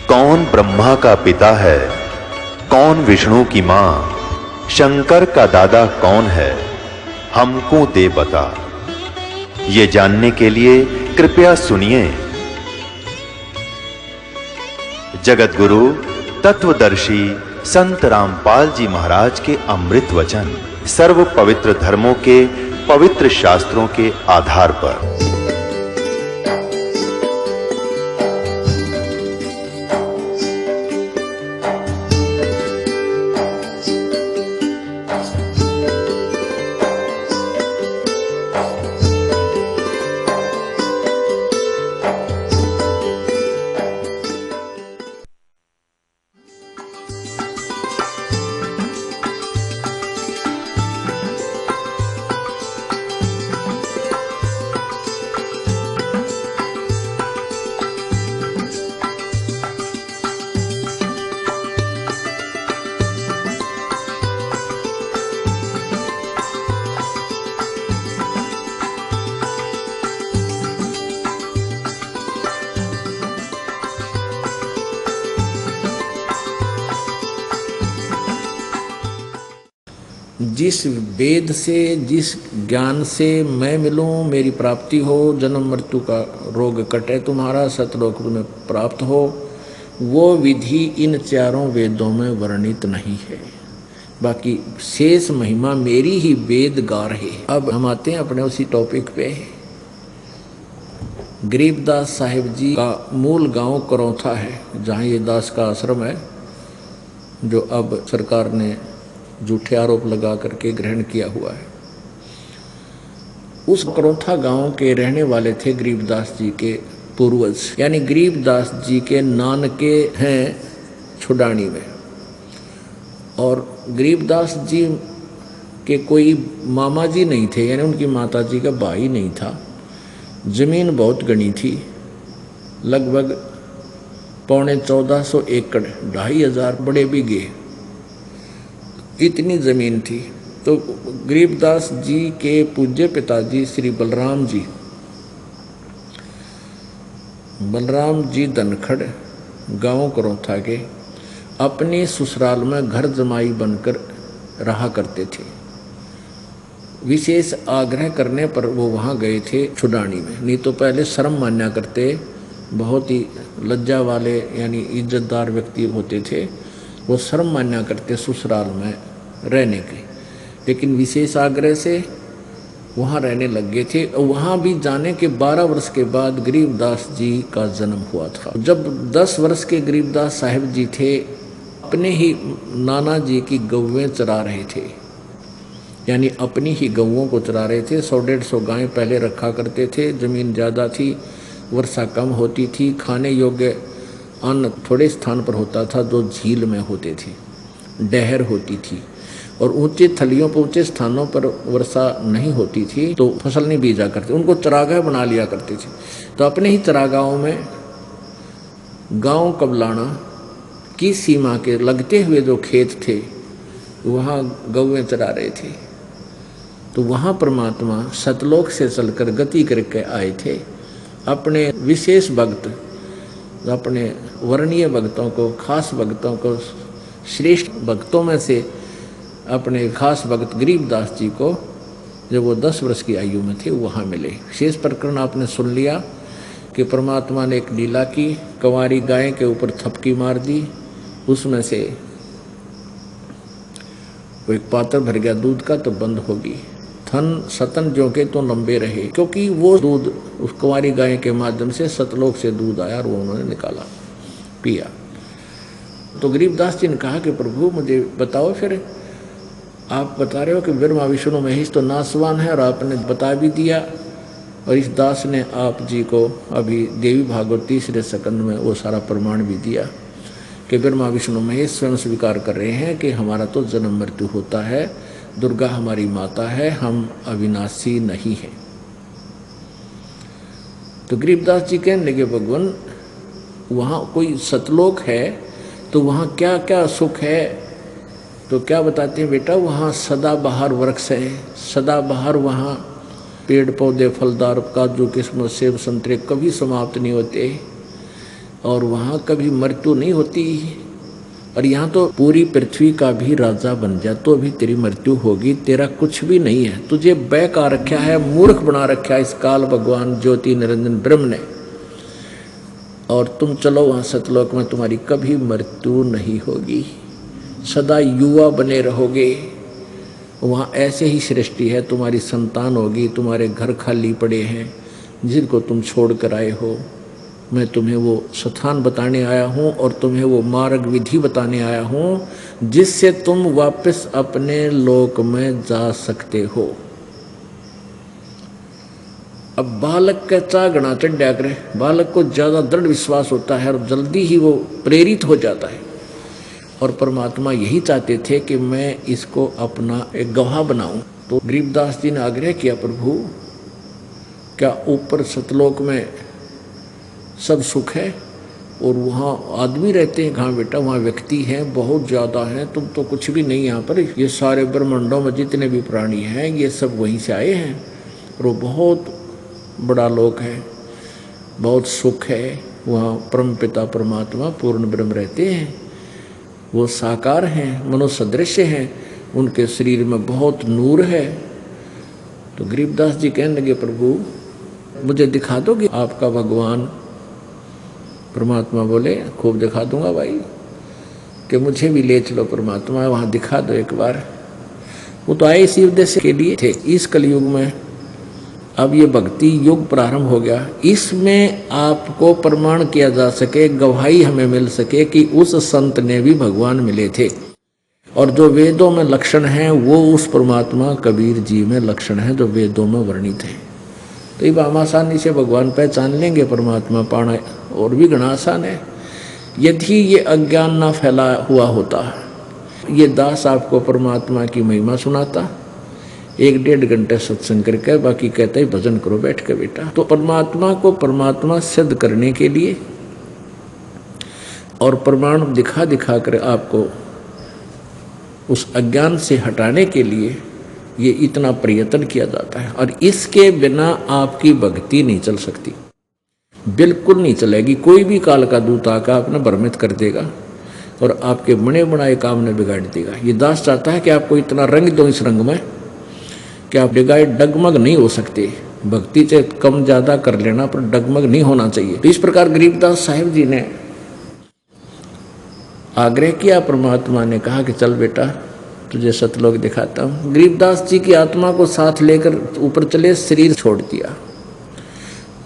कौन ब्रह्मा का पिता है, कौन विष्णु की मां, शंकर का दादा कौन है, हमको दे बता। ये जानने के लिए कृपया सुनिए। जगत गुरु तत्वदर्शी संत रामपाल जी महाराज के अमृत वचन सर्व पवित्र धर्मों के पवित्र शास्त्रों के आधार पर। जिस वेद से, जिस ज्ञान से मैं मिलूं, मेरी प्राप्ति हो, जन्म मृत्यु का रोग कटे, तुम्हारा सतलोक में प्राप्त हो, वो विधि इन चारों वेदों में वर्णित नहीं है। बाकी शेष महिमा मेरी ही वेद गा रहे हैं। अब हम आते हैं अपने उसी टॉपिक पे। गरीबदास साहिब जी का मूल गांव करौथा है, जहाँ ये दास का आश्रम है, जो अब सरकार ने झूठे आरोप लगा करके ग्रहण किया हुआ है। उस करौथा गांव के रहने वाले थे गरीबदास जी के पूर्वज, यानी गरीबदास जी के नानके हैं छुडानी में। और गरीबदास जी के कोई मामा जी नहीं थे, यानी उनकी माता जी का भाई नहीं था। जमीन बहुत गणी थी, लगभग 1450 एकड़, 2500 बड़े बीघे, इतनी जमीन थी। तो गरीबदास जी के पूज्य पिताजी श्री बलराम जी धनखड़ गांव करौथा के अपने ससुराल में घर जमाई बनकर रहा करते थे। विशेष आग्रह करने पर वो वहाँ गए थे छुडानी में, नहीं तो पहले शर्म मान्या करते, बहुत ही लज्जा वाले यानी इज्जतदार व्यक्ति होते थे, वो शर्म मान्या करते ससुराल में रहने के। लेकिन विशेष आग्रह से वहाँ रहने लग गए थे। वहाँ भी जाने के 12 वर्ष के बाद गरीबदास जी का जन्म हुआ था। जब 10 वर्ष के गरीबदास साहिब जी थे, अपने ही नाना जी की गौवें चरा रहे थे, यानी अपनी ही गौओं को चरा रहे थे। 100-150 गायें पहले रखा करते थे। जमीन ज़्यादा थी, वर्षा कम होती थी, खाने योग्य अन्न थोड़े स्थान पर होता था जो झील में होते थे, डहर होती थी, और ऊंचे थलियों पर, ऊंचे स्थानों पर वर्षा नहीं होती थी तो फसल नहीं बीजा करते, उनको चरागाह बना लिया करते थे। तो अपने ही चरागाहों में गांव कबलाना की सीमा के लगते हुए जो खेत थे, वहाँ गौएं चरा रहे थे। तो वहाँ परमात्मा सतलोक से चलकर गति करके आए थे। अपने विशेष भक्त, अपने वर्णीय भक्तों को, खास भक्तों को, श्रेष्ठ भक्तों में से अपने खास भक्त गरीबदास जी को जब वो 10 वर्ष की आयु में थे वहाँ मिले। शेष प्रकरण आपने सुन लिया कि परमात्मा ने एक लीला की, कंवारी गाय के ऊपर थपकी मार दी, उसमें से वो एक पात्र भर गया दूध का तो बंद होगी। थन सतन जो के तो लंबे रहे, क्योंकि वो दूध उस कंवारी गाय के माध्यम से सतलोक से दूध आया और वो उन्होंने निकाला, पिया। तो गरीबदास जी ने कहा कि प्रभु मुझे बताओ, फिर आप बता रहे हो कि ब्रह्मा विष्णु महेश तो नासवान है, और आपने बता भी दिया, और इस दास ने आप जी को अभी देवी भागवत 3 स्कंद में वो सारा प्रमाण भी दिया कि ब्रह्मा विष्णु महेश स्वयं स्वीकार कर रहे हैं कि हमारा तो जन्म मृत्यु होता है, दुर्गा हमारी माता है, हम अविनाशी नहीं हैं। तो गरीबदास जी कहने लगे, भगवान वहाँ कोई सतलोक है तो वहाँ क्या क्या सुख है? तो क्या बताते हैं बेटा, वहाँ सदाबहार वृक्ष है, सदाबहार वहाँ पेड़ पौधे फलदार, काजू किस्मत सेब संतरे कभी समाप्त नहीं होते। और वहाँ कभी मृत्यु नहीं होती। और यहाँ तो पूरी पृथ्वी का भी राजा बन जा तो भी तेरी मृत्यु होगी, तेरा कुछ भी नहीं है। तुझे बहका रखा है, मूर्ख बना रखा है इस काल भगवान ज्योति निरंजन ब्रह्म ने। और तुम चलो वहाँ सतलोक में, तुम्हारी कभी मृत्यु नहीं होगी, सदा युवा बने रहोगे। वहाँ ऐसे ही सृष्टि है, तुम्हारी संतान होगी, तुम्हारे घर खाली पड़े हैं जिनको तुम छोड़ कर आए हो। मैं तुम्हें वो स्थान बताने आया हूँ और तुम्हें वो मार्ग विधि बताने आया हूँ जिससे तुम वापस अपने लोक में जा सकते हो। अब बालक का चागना चढ़ा करे, बालक को ज़्यादा दृढ़ विश्वास होता है और जल्दी ही वो प्रेरित हो जाता है। और परमात्मा यही चाहते थे कि मैं इसको अपना एक गवाह बनाऊं। तो गरीबदास जी ने आग्रह किया, प्रभु क्या ऊपर सतलोक में सब सुख है और वहाँ आदमी रहते हैं? कहाँ बेटा, वहाँ व्यक्ति हैं, बहुत ज़्यादा हैं, तुम तो कुछ भी नहीं यहाँ पर। ये सारे ब्रह्मांडों में जितने भी प्राणी हैं ये सब वहीं से आए हैं और वो बहुत बड़ा लोक है, बहुत सुख है। वहाँ परम पिता परमात्मा पूर्ण ब्रह्म रहते हैं, वो साकार हैं, मनुष्य सदृश हैं, उनके शरीर में बहुत नूर है। तो गरीबदास जी कहने लगे, प्रभु मुझे दिखा दोगे आपका भगवान? परमात्मा बोले, खूब दिखा दूंगा भाई, कि मुझे भी ले चलो परमात्मा, वहाँ दिखा दो एक बार। वो तो आए इसी उद्देश्य के लिए थे। इस कलयुग में अब ये भक्ति युग प्रारंभ हो गया, इसमें आपको प्रमाण किया जा सके, गवाही हमें मिल सके कि उस संत ने भी भगवान मिले थे। और जो वेदों में लक्षण हैं वो उस परमात्मा कबीर जी में लक्षण है जो वेदों में वर्णित है। तो ये हम आसानी से भगवान पहचान लेंगे, परमात्मा पाना और भी घना आसान है। यदि ये अज्ञान ना फैला हुआ होता, ये दास आपको परमात्मा की महिमा सुनाता, 1-1.5 घंटे सत्संग करके, बाकी कहता ही भजन करो बैठ के बेटा। तो परमात्मा को परमात्मा सिद्ध करने के लिए और प्रमाण दिखा दिखा कर आपको उस अज्ञान से हटाने के लिए ये इतना प्रयत्न किया जाता है। और इसके बिना आपकी भक्ति नहीं चल सकती, बिल्कुल नहीं चलेगी। कोई भी काल का दूत आकर आपने भ्रमित कर देगा और आपके बने बनाए काम ने बिगाड़ देगा। ये दास चाहता है कि आपको इतना रंग दो इस रंग में कि आप डिगाए डगमग नहीं हो सकते। भक्ति से कम ज्यादा कर लेना पर डगमग नहीं होना चाहिए। तो इस प्रकार गरीबदास साहिब जी ने आग्रह किया, परमात्मा ने कहा कि चल बेटा तुझे सतलोक दिखाता हूँ। गरीबदास जी की आत्मा को साथ लेकर ऊपर चले, शरीर छोड़ दिया।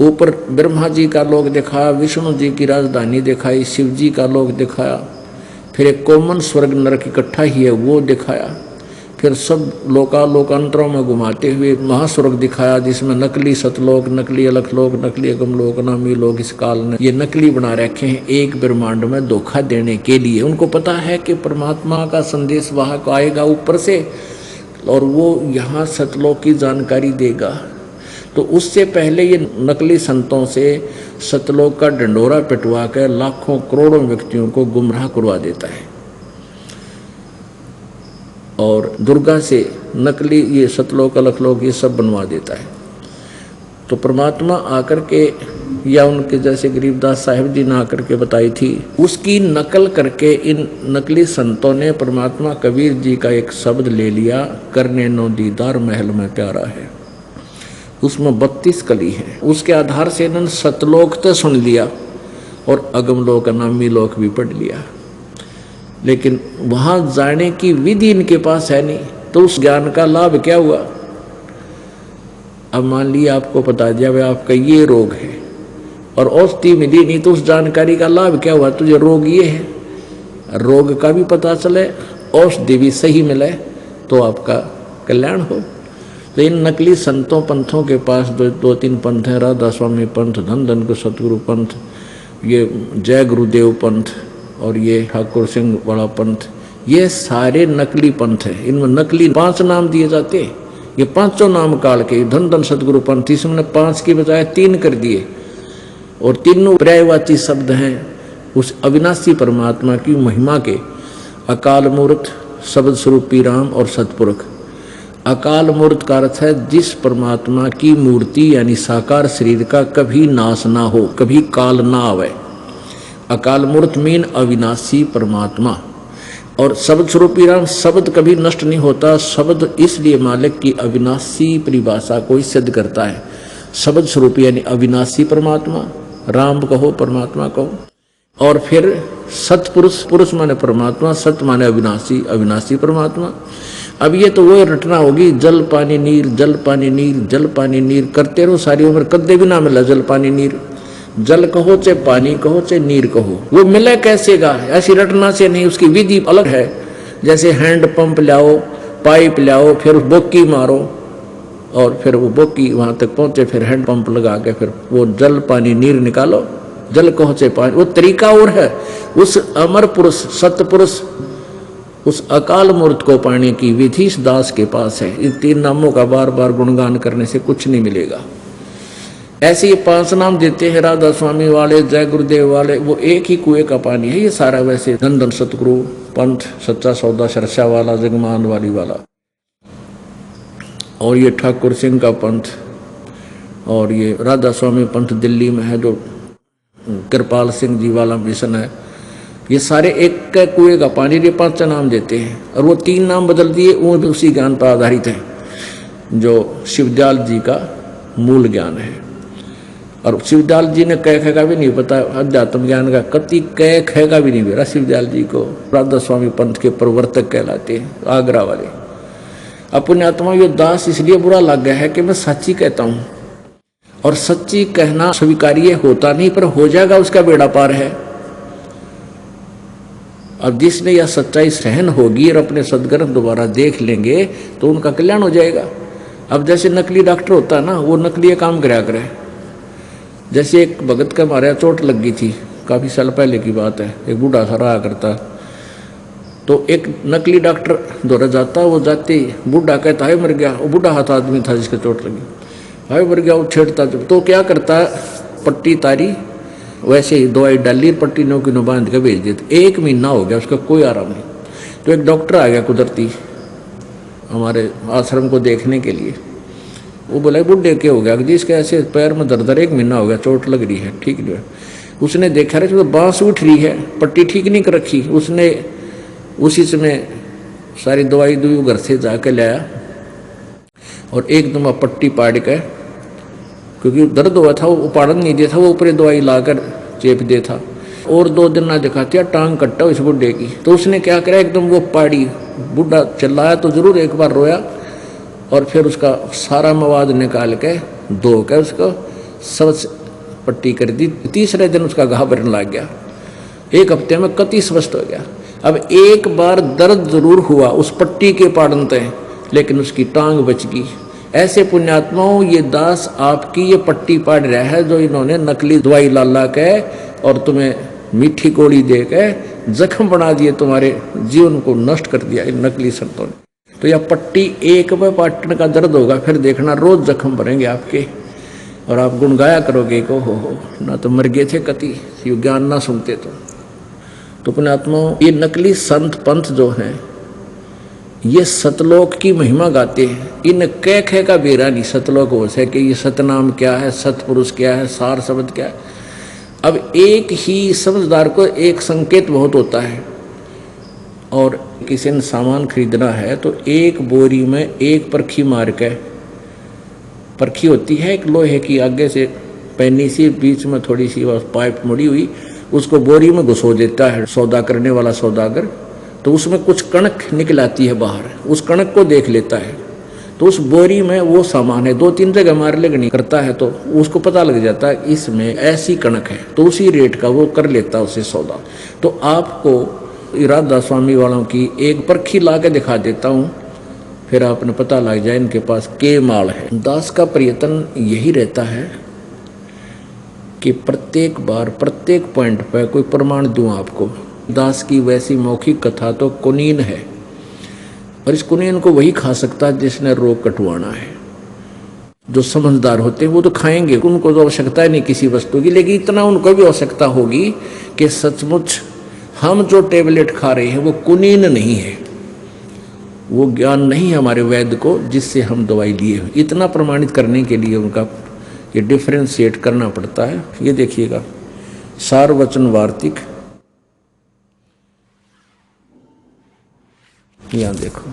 ऊपर ब्रह्मा जी का लोक दिखाया, विष्णु जी की राजधानी दिखाई, शिव जी का लोक दिखाया, फिर एक कॉमन स्वर्ग नरक इकट्ठा ही है वो दिखाया, फिर सब लोकांतरों में घुमाते हुए महास्वर्ग दिखाया जिसमें नकली सतलोक, नकली अलखलोक, नकली अगमलोक, नामी लोक इस काल ने ये नकली बना रखे हैं एक ब्रह्मांड में धोखा देने के लिए। उनको पता है कि परमात्मा का संदेश वाहक आएगा ऊपर से और वो यहाँ सतलोक की जानकारी देगा। तो उससे पहले ये नकली संतों से सतलोक का डंडोरा पिटवा कर लाखों करोड़ों व्यक्तियों को गुमराह करवा देता है और दुर्गा से नकली ये सतलोक अलखलोक ये सब बनवा देता है। तो परमात्मा आकर के या उनके जैसे गरीबदास साहिब जी ने आकर के बताई थी, उसकी नकल करके इन नकली संतों ने परमात्मा कबीर जी का एक शब्द ले लिया, करने नो दीदार महल में प्यारा है। उसमें 32 कली है। उसके आधार से इन्होंने सतलोक तो सुन लिया और अगमलोक नामी लोक भी पढ़ लिया, लेकिन वहां जाने की विधि इनके पास है नहीं। तो उस ज्ञान का लाभ क्या हुआ? अब मान लिया आपको बता दिया भाई आपका ये रोग है और औषधि मिली नहीं, तो उस जानकारी का लाभ क्या हुआ? तुझे रोग ये है, रोग का भी पता चले, औषधि भी सही मिले तो आपका कल्याण हो। तो इन नकली संतों पंथों के पास दो तीन पंथ हैं, राधा स्वामी पंथ, धन धन को सतगुरु पंथ, ये जय गुरुदेव पंथ और ये ठाकुर सिंह वाला पंथ, ये सारे नकली पंथ है। इनमें नकली 5 नाम दिए जाते, ये 5 नाम काल के। धन धन सतगुरु पंथ इसमें 5 की बजाय 3 कर दिए और तीनों पर्यायवाची शब्द हैं उस अविनाशी परमात्मा की महिमा के। अकाल मूर्त, शब्द स्वरूपी राम और सतपुरुष। अकाल मूर्त का अर्थ है जिस परमात्मा की मूर्ति यानी साकार शरीर का कभी नाश ना हो, कभी काल ना आवे। अकाल मूर्त मीन अविनाशी परमात्मा। और शब्द स्वरूपी राम, शब्द कभी नष्ट नहीं होता। शब्द इसलिए मालिक की अविनाशी परिभाषा को ही सिद्ध करता है। शब्द स्वरूपी यानी अविनाशी परमात्मा, राम कहो परमात्मा कहो। और फिर सतपुरुष, पुरुष माने परमात्मा, सत माने अविनाशी, अविनाशी परमात्मा। अब ये तो वो रटना होगी, जल पानी नीर, जल पानी नीर, जल पानी नीर करते रहो सारी उम्र, कदे भी ना मिला जल पानी नीर। जल कहो चाहे पानी कहो चाहे नीर कहो, वो मिले कैसेगा? ऐसी रटना से नहीं, उसकी विधि अलग है। जैसे हैंड पंप लाओ, पाइप लाओ, फिर बोकी मारो और फिर वो बोकी वहां तक पहुंचे, फिर हैंड पंप लगा के फिर वो जल पानी नीर निकालो। जल कहो चाहे पानी, वो तरीका और है। उस अमर पुरुष, सतपुरुष, उस अकाल मूर्त को पाने की विधि इस दास के पास है। इन 3 नामों का बार बार गुणगान करने से कुछ नहीं मिलेगा। ऐसे ये 5 नाम देते हैं, राधा स्वामी वाले, जय गुरुदेव वाले, वो एक ही कुएं का पानी है ये सारा। वैसे धन धन सतगुरु पंथ, सच्चा सौदा, सरसा वाला, जगमान वाली वाला, और ये ठाकुर सिंह का पंथ, और ये राधा स्वामी पंथ दिल्ली में है जो कृपाल सिंह जी वाला मिशन है। ये सारे एक कुएं का पानी, ये 5 नाम देते हैं। और वो 3 नाम बदल दिए, वो भी उसी ज्ञान पर आधारित है जो शिवदयाल जी का मूल ज्ञान है। और शिवदयाल जी ने कह का भी नहीं पता, अध्यात्म ज्ञान का कति कह का भी नहीं मेरा। शिवदयाल जी को राधा स्वामी पंथ के प्रवर्तक कहलाते हैं, आगरा वाले। अपने आत्मा ये दास इसलिए बुरा लग गया है कि मैं सच्ची कहता हूँ, और सच्ची कहना स्वीकार्य होता नहीं, पर हो जाएगा उसका बेड़ा पार है। अब जिसने यह सच्चाई सहन होगी और अपने सदग्रंथ दोबारा देख लेंगे तो उनका कल्याण हो जाएगा। अब जैसे नकली डॉक्टर होता है ना, वो नकली काम कराया करे। जैसे एक भगत का मारा चोट लग गई थी, काफ़ी साल पहले की बात है, एक बूढ़ा सा रहा करता, तो एक नकली डॉक्टर दौरा जाता, वो जाते बूढ़ा कहता है मर गया। वो बूढ़ा हाथ आदमी था जिसके चोट लगी, हाय मर गया। वो छेड़ता तो क्या करता, पट्टी तारी, वैसे ही दवाई डाली, पट्टी नौ की नौ बांध के भेज देते। 1 महीना हो गया, उसका कोई आराम नहीं। तो एक डॉक्टर आ गया कुदरती हमारे आश्रम को देखने के लिए। वो बोला बुढ़े क्या हो गया जी, इसके ऐसे पैर में दर्द, 1 महीना हो गया, चोट लग रही है, ठीक नहीं है। उसने देखा रहे तो बांस उठ रही है, पट्टी ठीक नहीं कर रखी। उसने उसी समय सारी दवाई घर से जाके लाया और एकदम पट्टी पाड़ के, क्योंकि दर्द हुआ था, वो पाड़न नहीं दिया था, वो ऊपर दवाई लाकर चेप दे था। और 2 दिन ना दिखाती, टांग कट्टा इस बुढ़े की। तो उसने क्या करा, एकदम वो पाड़ी, बुढ़ा चिल्लाया तो जरूर, एक बार रोया, और फिर उसका सारा मवाद निकाल के धो के उसको सब पट्टी कर दी। तीसरे दिन उसका घाव भरने लग गया, 1 हफ्ते में कति स्वस्थ हो गया। अब एक बार दर्द जरूर हुआ उस पट्टी के पाड़न तय, लेकिन उसकी टांग बच गई। ऐसे पुण्यात्माओं, ये दास आपकी ये पट्टी पाड़ रहा है जो इन्होंने नकली दवाई ला के और तुम्हें मीठी गोली दे के जख्म बना दिए, तुम्हारे जीवन को नष्ट कर दिया इन नकली संतों ने। तो यह पट्टी एक में पाटन का दर्द होगा, फिर देखना रोज जख्म भरेंगे आपके, और आप गुणगाया करोगे को हो ना तो मर गए थे कति, ये ज्ञान ना सुनते तो पुण्यात्माओं, ये नकली संत पंथ जो हैं ये सतलोक की महिमा गाते हैं। इन कह का बेरा नहीं सतलोक हो सके कि ये सतनाम क्या है, सतपुरुष क्या है, सार शब्द क्या है। अब एक ही समझदार को एक संकेत बहुत होता है, और किसी ने सामान खरीदना है तो एक बोरी में एक परखी मार के, परखी होती है एक लोहे की आगे से पैनी सी, बीच में थोड़ी सी पाइप मुड़ी हुई, उसको बोरी में घुसो देता है सौदा करने वाला सौदागर। तो उसमें कुछ कणक निकल आती है बाहर, उस कणक को देख लेता है, तो उस बोरी में वो सामान है। 2-3 जगह मार लेगनी करता है तो उसको पता लग जाता है इसमें ऐसी कणक है, तो उसी रेट का वो कर लेता है उसे सौदा। तो आपको राधा स्वामी वालों की एक परखी ला के दिखा देता हूँ, फिर आपने पता लग जाए इनके पास के माल है। दास का प्रयत्न यही रहता है कि प्रत्येक बार प्रत्येक पॉइंट पर कोई प्रमाण दूं आपको। दास की वैसी मौखिक कथा तो कुनीन है, और इस कुनीन को वही खा सकता है जिसने रोग कटवाना है। जो समझदार होते हैं वो तो खाएंगे, उनको तो आवश्यकता नहीं किसी वस्तु की, लेकिन इतना उनको भी आवश्यकता होगी कि सचमुच हम जो टेबलेट खा रहे हैं वो कुनीन नहीं है, वो ज्ञान नहीं है हमारे वैद्य को जिससे हम दवाई लिए हैं। इतना प्रमाणित करने के लिए उनका ये डिफ्रेंशिएट करना पड़ता है। ये देखिएगा सार वचन वार्तिक, यहाँ देखो,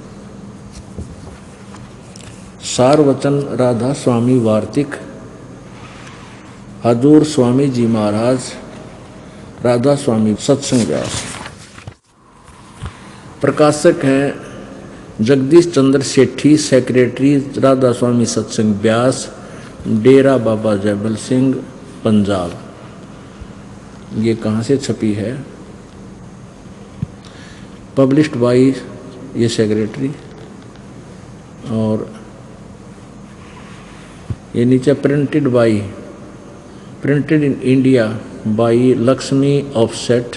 सार वचन राधा स्वामी वार्तिक, हजूर स्वामी जी महाराज, राधा स्वामी सत्संग व्यास। प्रकाशक हैं जगदीश चंद्र सेठी, सेक्रेटरी राधा स्वामी सत्संग व्यास, डेरा बाबा जयमल सिंह, पंजाब। ये कहाँ से छपी है? पब्लिश्ड बाई ये सेक्रेटरी, और ये नीचे printed in India by Lakshmi offset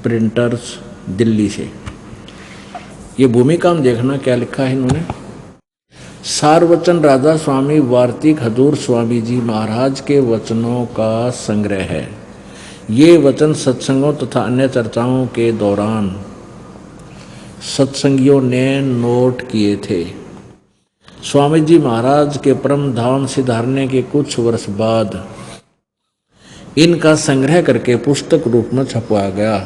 printers, Delhi से। ये भूमिका में देखना क्या लिखा है इन्होंने। सारवचन राधा स्वामी वार्तिक हजूर स्वामी जी महाराज के वचनों का संग्रह है। ये वचन सत्संगों तथा अन्य चर्चाओं के दौरान सत्संगियों ने नोट किए थे। स्वामी जी महाराज के परम धाम सिधारने के कुछ वर्ष बाद इनका संग्रह करके पुस्तक रूप में छपवाया गया।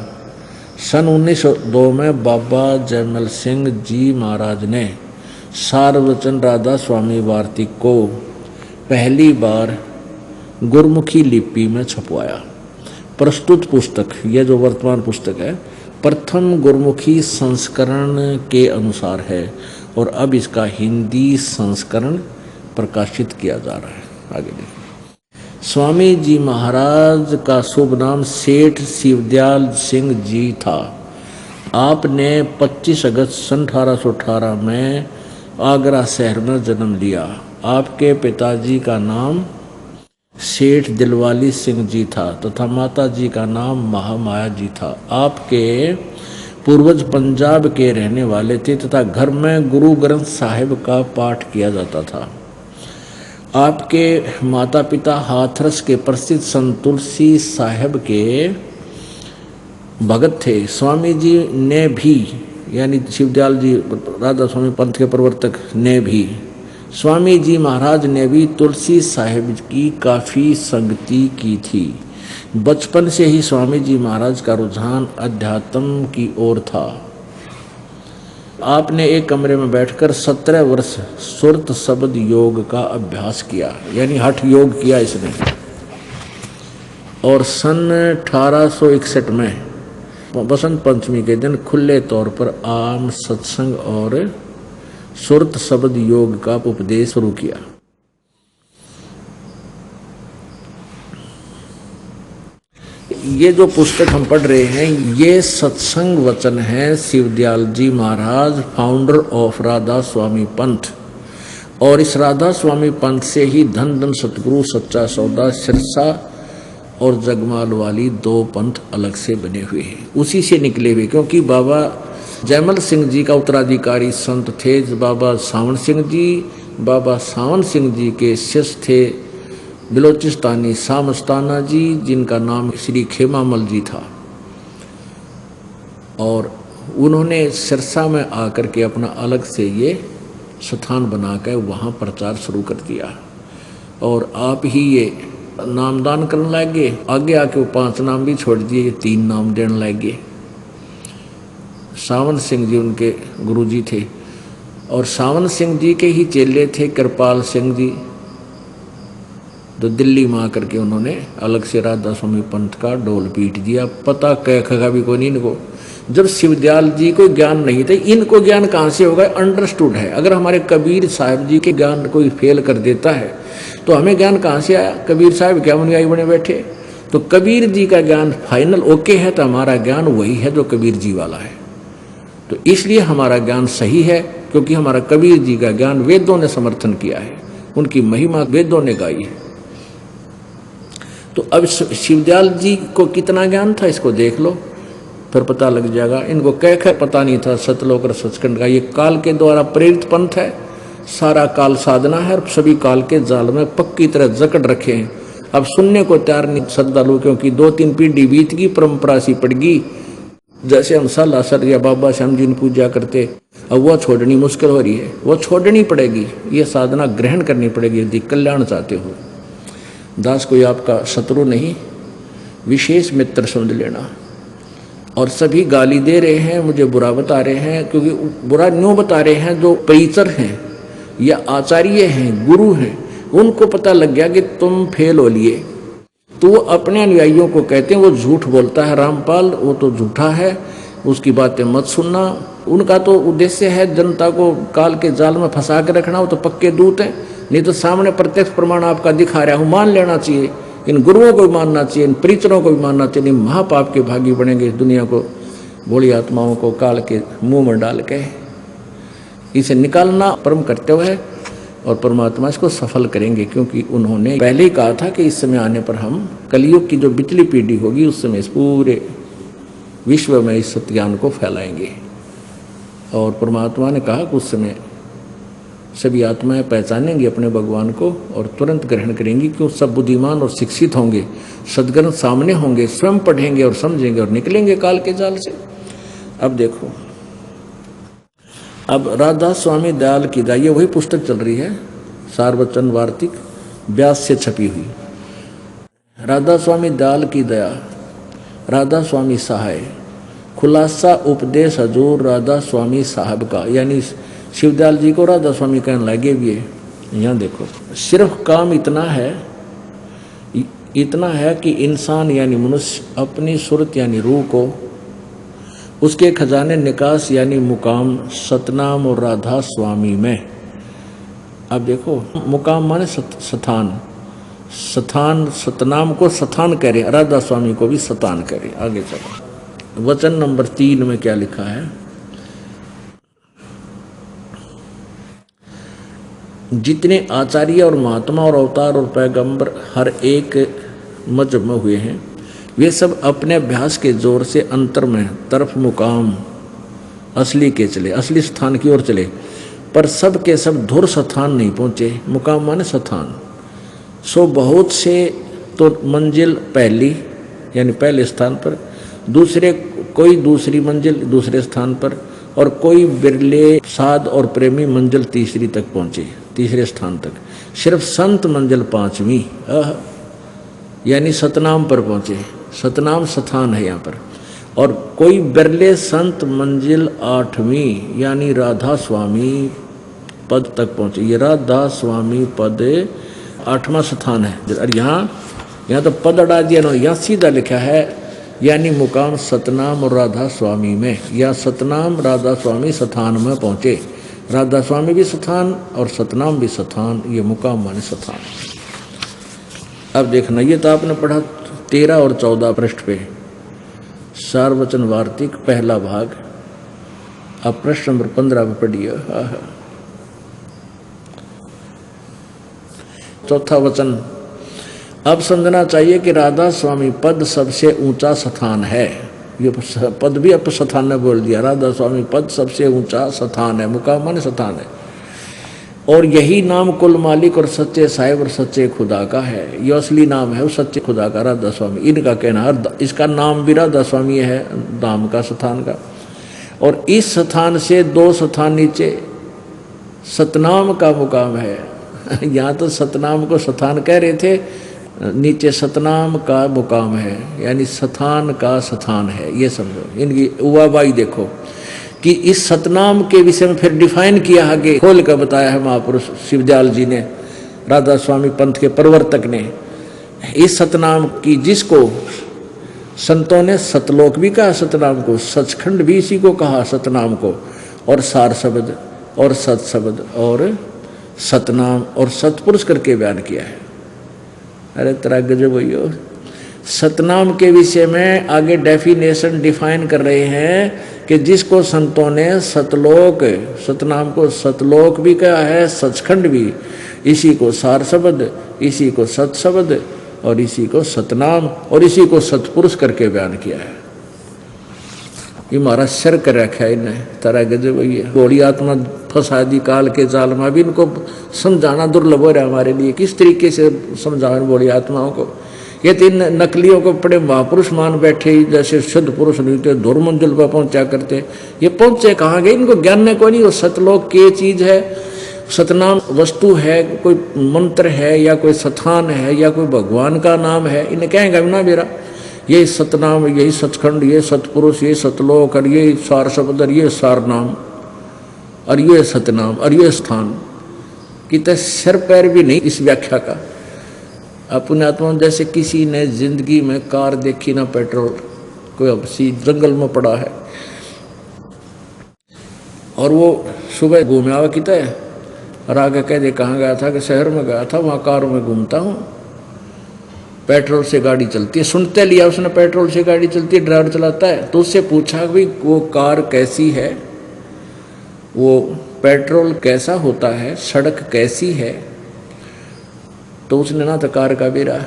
सन 1902 में बाबा जयमल सिंह जी महाराज ने सारवचन राधा स्वामी वार्तिक को पहली बार गुरमुखी लिपि में छपवाया। प्रस्तुत पुस्तक, यह जो वर्तमान पुस्तक है, प्रथम गुरमुखी संस्करण के अनुसार है और अब इसका हिंदी संस्करण प्रकाशित किया जा रहा है। आगे देखिए। स्वामी जी महाराज का शुभ नाम सेठ शिवदयाल सिंह जी था। आपने 25 अगस्त सन 1818 में आगरा शहर में जन्म लिया। आपके पिताजी का नाम सेठ दिलवाली सिंह जी था तथा माता जी का नाम महामाया जी था। आपके पूर्वज पंजाब के रहने वाले थे तथा घर में गुरु ग्रंथ साहिब का पाठ किया जाता था। आपके माता पिता हाथरस के प्रसिद्ध संत तुलसी साहिब के भगत थे। स्वामी जी ने भी, यानी शिवदयाल जी राधा स्वामी पंथ के प्रवर्तक ने भी, स्वामी जी महाराज ने भी तुलसी साहिब की काफ़ी संगति की थी। बचपन से ही स्वामी जी महाराज का रुझान अध्यात्म की ओर था। आपने एक कमरे में बैठकर 17 वर्ष सुरत शब्द योग का अभ्यास किया, यानी हठ योग किया इसने। और सन 1861 में बसंत पंचमी के दिन खुले तौर पर आम सत्संग और सुरत शब्द योग का उपदेश शुरू किया। ये जो पुस्तक हम पढ़ रहे हैं, ये सत्संग वचन है शिवदयाल जी महाराज, फाउंडर ऑफ राधा स्वामी पंथ। और इस राधा स्वामी पंथ से ही धन धन सतगुरु, सच्चा सौदा, सिरसा और जगमाल वाली 2 पंथ अलग से बने हुए हैं, उसी से निकले हुए। क्योंकि बाबा जयमल सिंह जी का उत्तराधिकारी संत थे बाबा सावन सिंह जी। बाबा सावन सिंह जी के शिष्य थे बिलोचिस्तानी सामस्ताना जी, जिनका नाम श्री खेमामल जी था। और उन्होंने सिरसा में आकर के अपना अलग से ये स्थान बनाकर वहाँ प्रचार शुरू कर दिया। और आप ही ये नामदान करने लगे। आगे आके वो 5 नाम भी छोड़ दिए, 3 नाम देने लगे। सावन सिंह जी उनके गुरुजी थे। और सावन सिंह जी के ही चेले थे कृपाल सिंह जी, तो दिल्ली में आकर के उन्होंने अलग से राधा स्वामी पंथ का डोल पीट दिया। पता कह भी कोई नहीं इनको। जब शिवदयाल जी को ज्ञान नहीं था, इनको ज्ञान कहाँ से होगा? अंडरस्टूड है। अगर हमारे कबीर साहब जी के ज्ञान कोई फेल कर देता है तो हमें ज्ञान कहाँ से आया? कबीर साहब क्या अनुयायी बने बैठे। तो कबीर जी का ज्ञान फाइनल ओके है तो हमारा ज्ञान वही है जो कबीर जी वाला है। तो इसलिए हमारा ज्ञान सही है, क्योंकि हमारा कबीर जी का ज्ञान वेदों ने समर्थन किया है, उनकी महिमा वेदों ने गाई है। तो अब शिवदयाल जी को कितना ज्ञान था इसको देख लो, फिर पता लग जाएगा। इनको कह पता नहीं था सतलोक और सचखंड का। ये काल के द्वारा प्रेरित पंथ है, सारा काल साधना है और सभी काल के जाल में पक्की तरह जकड़ रखे हैं। अब सुनने को तैयार नहीं श्रद्धालु, क्योंकि 2-3 पीढ़ी बीत गई, परंपरा सी पड़ गई। जैसे हम सालासर या बाबा श्याम जी ने पूजा करते, अब वो छोड़नी मुश्किल हो रही है, वो छोड़नी पड़ेगी। ये साधना ग्रहण करनी पड़ेगी यदि कल्याण चाहते हो। दास कोई आपका शत्रु नहीं, विशेष मित्र समझ लेना। और सभी गाली दे रहे हैं, मुझे बुरा बता रहे हैं, क्योंकि बुरा न्यों बता रहे हैं जो पैतर हैं या आचार्य हैं, गुरु हैं, उनको पता लग गया कि तुम फेल हो लिए, तो वो अपने अनुयायियों को कहते हैं वो झूठ बोलता है रामपाल, वो तो झूठा है, उसकी बातें मत सुनना। उनका तो उद्देश्य है जनता को काल के जाल में फंसा के रखना, वो तो पक्के दूत हैं। नहीं तो सामने प्रत्यक्ष प्रमाण आपका दिखा रहा हूँ, मान लेना चाहिए, इन गुरुओं को भी मानना चाहिए, इन परिचरों को भी मानना चाहिए। नहीं महापाप के भागी बनेंगे, इस दुनिया को भोली आत्माओं को काल के मुंह में डाल के इसे निकालना परम कर्तव्य है, और परमात्मा इसको सफल करेंगे, क्योंकि उन्होंने पहले ही कहा था कि इस समय आने पर हम कलयुग की जो पिछली पीढ़ी होगी उस समय इस पूरे विश्व में इस सत्य ज्ञान को फैलाएंगे। और परमात्मा ने कहा कि उस समय सभी आत्माएं पहचानेंगी अपने भगवान को और तुरंत ग्रहण करेंगी, क्यों सब बुद्धिमान और शिक्षित होंगे, सद्ग्रंथ सामने होंगे, स्वयं पढ़ेंगे और समझेंगे और निकलेंगे काल के जाल से। अब देखो, अब राधा स्वामी दयाल की दया, ये वही पुस्तक चल रही है सारवचन वार्तिक, व्यास से छपी हुई। राधा स्वामी दयाल की दया, राधा स्वामी सहाय, खुलासा उपदेश हजूर राधा स्वामी साहब का, यानी शिवदयाल जी को राधा स्वामी कहने लगे भी है। यहाँ देखो, सिर्फ काम इतना है कि इंसान यानी मनुष्य अपनी सूरत यानी रूह को, उसके खजाने निकास यानी मुकाम सतनाम और राधा स्वामी में। अब देखो, मुकाम माने स्थान, स्थान सतनाम को स्थान करे, राधा स्वामी को भी स्थान करे। आगे चलो, वचन नंबर 3 में क्या लिखा है, जितने आचार्य और महात्मा और अवतार और पैगंबर हर एक मजहब में हुए हैं, वे सब अपने अभ्यास के जोर से अंतर में तरफ मुकाम असली के चले, असली स्थान की ओर चले, पर सब के सब धुर स्थान नहीं पहुँचे। मुकाम माने स्थान। सो बहुत से तो मंजिल पहली यानी पहले स्थान पर, दूसरे कोई दूसरी मंजिल दूसरे स्थान पर, और कोई बिरले साध और प्रेमी मंजिल तीसरी तक पहुँचे, तीसरे स्थान तक। सिर्फ संत मंजिल 5वीं यानी सतनाम पर पहुँचे, सतनाम स्थान है यहाँ पर। और कोई बिरले संत मंजिल 8वीं यानी राधा स्वामी पद तक पहुँचे। ये राधा स्वामी पद 8वां स्थान है। और यहाँ तो पद अड़ा दिया ना, यहाँ सीधा लिखा है यानी मुकाम सतनाम और राधा स्वामी में, या सतनाम राधा स्वामी स्थान में पहुँचे। राधा स्वामी भी स्थान और सतनाम भी स्थान, ये मुकाम माने स्थान। अब देखना, ये तो आपने पढ़ा 13 और 14 पृष्ठ पे, सारवचन वार्तिक पहला भाग। अब प्रश्न नंबर 15 पे पढ़िए। चौथा वचन, अब समझना चाहिए कि राधा स्वामी पद सबसे ऊंचा स्थान है। ये पद भी अब स्थान ने बोल दिया, राधा स्वामी पद सबसे ऊंचा स्थान है, मुकाम माने स्थान है। और यही नाम कुल मालिक और सच्चे साहिब और सच्चे खुदा का है। ये असली नाम है उस सच्चे खुदा का, राधा स्वामी। इनका कहना, इसका नाम भी राधा स्वामी है, धाम का, स्थान का। और इस स्थान से 2 स्थान नीचे सतनाम का मुकाम है। यहाँ तो सतनाम को स्थान कह रहे थे, नीचे सतनाम का मुकाम है, यानी स्थान का स्थान है। ये समझो, इनकी उवाबाई देखो कि इस सतनाम के विषय में फिर डिफाइन किया, आगे खोल कर बताया है महापुरुष शिवदयाल जी ने, राधा स्वामी पंथ के प्रवर्तक ने। इस सतनाम की, जिसको संतों ने सतलोक भी कहा सतनाम को, सचखंड भी इसी को कहा सतनाम को, और सार शब्द और सत शब्द और सतनाम और सतपुरुष करके बयान किया है। अरे तेरा गजब भैया, सतनाम के विषय में आगे डेफिनेशन डिफाइन कर रहे हैं कि जिसको संतों ने सतलोक, सतनाम को सतलोक भी कहा है, सचखंड भी, इसी को सार शब्द, इसी को सत शब्द और इसी को सतनाम और इसी को सतपुरुष करके बयान किया है। ये हमारा सर कर रखा है इन्हें, तारा गजब भैया। बड़ी आत्मा फंसा दी काल के जाल में। अभी इनको समझाना दुर्लभ हो रहा है हमारे लिए, किस तरीके से समझाएं बड़ी आत्माओं को। ये 3 नकलियों को बड़े महापुरुष मान बैठे, जैसे शुद्ध पुरुष नहीं थे, धुर मंजिल पर पहुंचा करते। ये पहुंचे कहाँ गए, इनको ज्ञान ने कोई नहीं। वो सतलोक की चीज है, सतनाम वस्तु है, कोई मंत्र है या कोई स्थान है या कोई भगवान का नाम है, इन्हें कहेंगे ना मेरा। ये सतनाम, यही सचखंड, ये सतपुरुष, ये सतलोक, और ये सार शब्द, और ये सार नाम, और ये सतनाम, और ये स्थान, कितने सिर पैर भी नहीं इस व्याख्या का। अपने आत्मा जैसे किसी ने जिंदगी में कार देखी ना पेट्रोल, कोई अब सी जंगल में पड़ा है और वो सुबह घूमे आवा कितना है और आगे कह दे कहाँ गया था, कि शहर में गया था, वहाँ कारों में घूमता हूँ, पेट्रोल से गाड़ी चलती है। सुनते लिया उसने पेट्रोल से गाड़ी चलती है, ड्राइवर चलाता है, तो उससे पूछा भाई वो कार कैसी है, वो पेट्रोल कैसा होता है, सड़क कैसी है, तो उसने ना तो कार का बेरा,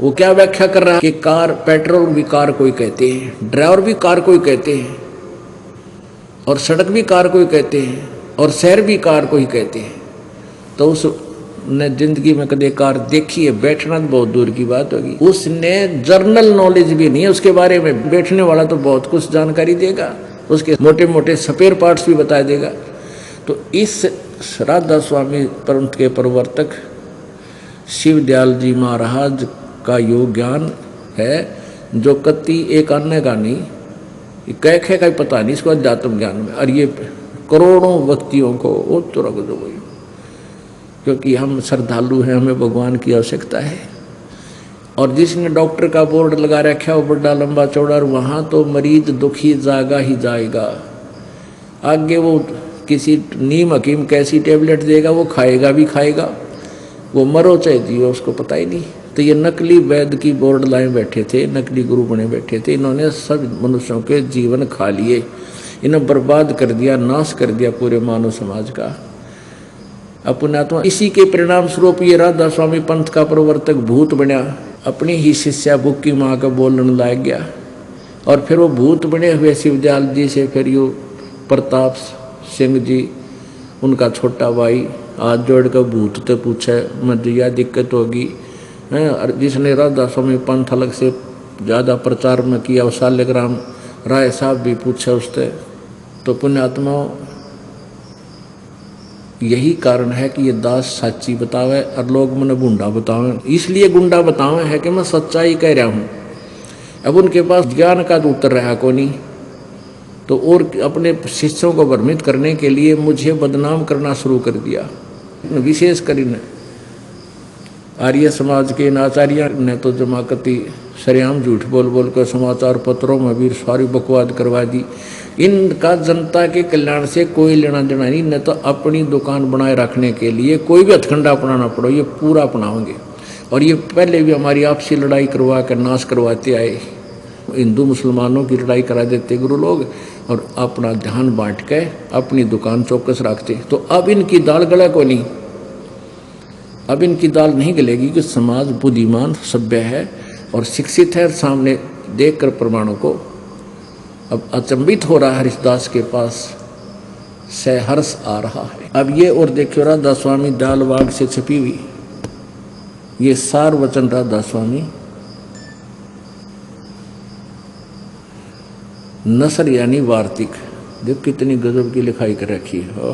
वो क्या व्याख्या कर रहा है कि कार, पेट्रोल भी कार कोई कहते हैं, ड्राइवर भी कार कोई कहते हैं, और सड़क भी कार कोई कहते हैं, और शहर भी कार को ही कहते हैं। तो उसने जिंदगी में कभी कार देखी है, बैठना तो बहुत दूर की बात होगी, उसने जर्नल नॉलेज भी नहीं है उसके बारे में। बैठने वाला तो बहुत कुछ जानकारी देगा, उसके मोटे मोटे स्पेयर पार्ट्स भी बता देगा। तो इस राधा स्वामी पंथ के प्रवर्तक शिवदयाल जी महाराज का योग ज्ञान है, जो कति एक अन्य का नहीं, कह का ही पता नहीं इसको अध्यात्म ज्ञान में, और ये करोड़ों व्यक्तियों को वो तो रख दो भाई, क्योंकि हम श्रद्धालु हैं, हमें भगवान की आवश्यकता है। और जिसने डॉक्टर का बोर्ड लगा रखा है वो बड़ा लंबा चौड़ा, और वहाँ तो मरीज दुखी जागा ही जाएगा, आगे वो किसी नीम हकीम कैसी टेबलेट देगा वो खाएगा भी खाएगा, वो मरो चाहे जियो उसको पता ही नहीं। तो ये नकली वैद्य की बोर्ड लाए बैठे थे, नकली गुरु बने बैठे थे, इन्होंने सब मनुष्यों के जीवन खा लिए, इन्हें बर्बाद कर दिया, नाश कर दिया पूरे मानव समाज का। अपने आत्मा इसी के परिणाम स्वरूप ये राधा स्वामी पंथ का प्रवर्तक भूत बना, अपनी ही शिष्या बुक्की माँ का बोलने लाग गया, और फिर वो भूत बने हुए शिवदयाल जी से फिर यू प्रताप सिंह जी उनका छोटा भाई हाथ जोड़ कर भूत तो पूछे मध्या दिक्कत होगी, जिसने राधा स्वामी पंथ अलग से ज़्यादा प्रचार में किया, शालिग्राम राय साहब भी पूछे उससे। तो पुण्यात्माओं यही कारण है कि ये दास सच्ची बतावे और लोग मैंने गुंडा बतावे, इसलिए गुंडा बतावे है कि मैं सच्चाई कह रहा हूँ। अब उनके पास ज्ञान का तो उत्तर रहा को नहीं, तो और अपने शिष्यों को भ्रमित करने के लिए मुझे बदनाम करना शुरू कर दिया। विशेष कर आर्य समाज के इन आचार्य ने तो जमाकती सरेआम झूठ बोल बोल कर समाचार पत्रों में भी सारी बकवाद करवा दी। इनका जनता के कल्याण से कोई लेना देना नहीं, न तो अपनी दुकान बनाए रखने के लिए कोई भी हथकंडा अपनाना पड़ो ये पूरा अपनाओगे। और ये पहले भी हमारी आपसी लड़ाई करवा कर नाश करवाते आए, हिंदू मुसलमानों की लड़ाई करा देते गुरु लोग, और अपना ध्यान बांट के अपनी दुकान चौकस रखते। तो अब इनकी दाल गला को नहीं, अब इनकी दाल नहीं गलेगी कि समाज बुद्धिमान सभ्य है और शिक्षित है, सामने देखकर प्रमाणों को अब अचंभित हो रहा है। हरिदास के पास सहर्ष आ रहा है। अब ये और देखियो राधा स्वामी दालबाग से छपी हुई ये सार वचन राधा स्वामी नसर यानी वार्तिक, देख कितनी गजब की लिखाई कर रखी है।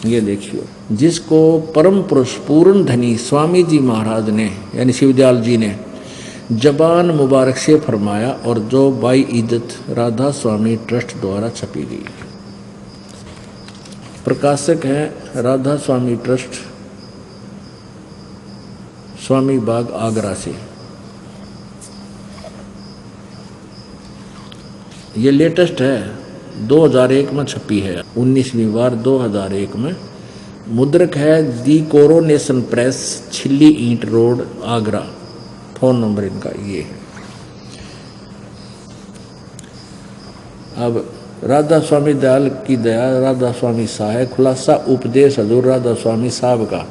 ये देखियो, जिसको परम पुरुष पूर्ण धनी स्वामी जी महाराज ने यानी शिवदयाल जी ने जबान मुबारक से फरमाया, और जो बाई इज्जत राधा स्वामी ट्रस्ट द्वारा छपी गई। प्रकाशक है राधा स्वामी ट्रस्ट, स्वामी बाग आगरा से। ये लेटेस्ट है, 2001 में छपी है, 19वीं बार 2001 में। मुद्रक है दी कोरोनेशन प्रेस, छिल्ली ईंट रोड, आगरा। फोन नंबर इनका ये है। अब राधा स्वामी दयाल की दया, राधा स्वामी सहाय, खुलासा उपदेश हजूर राधा स्वामी साहब का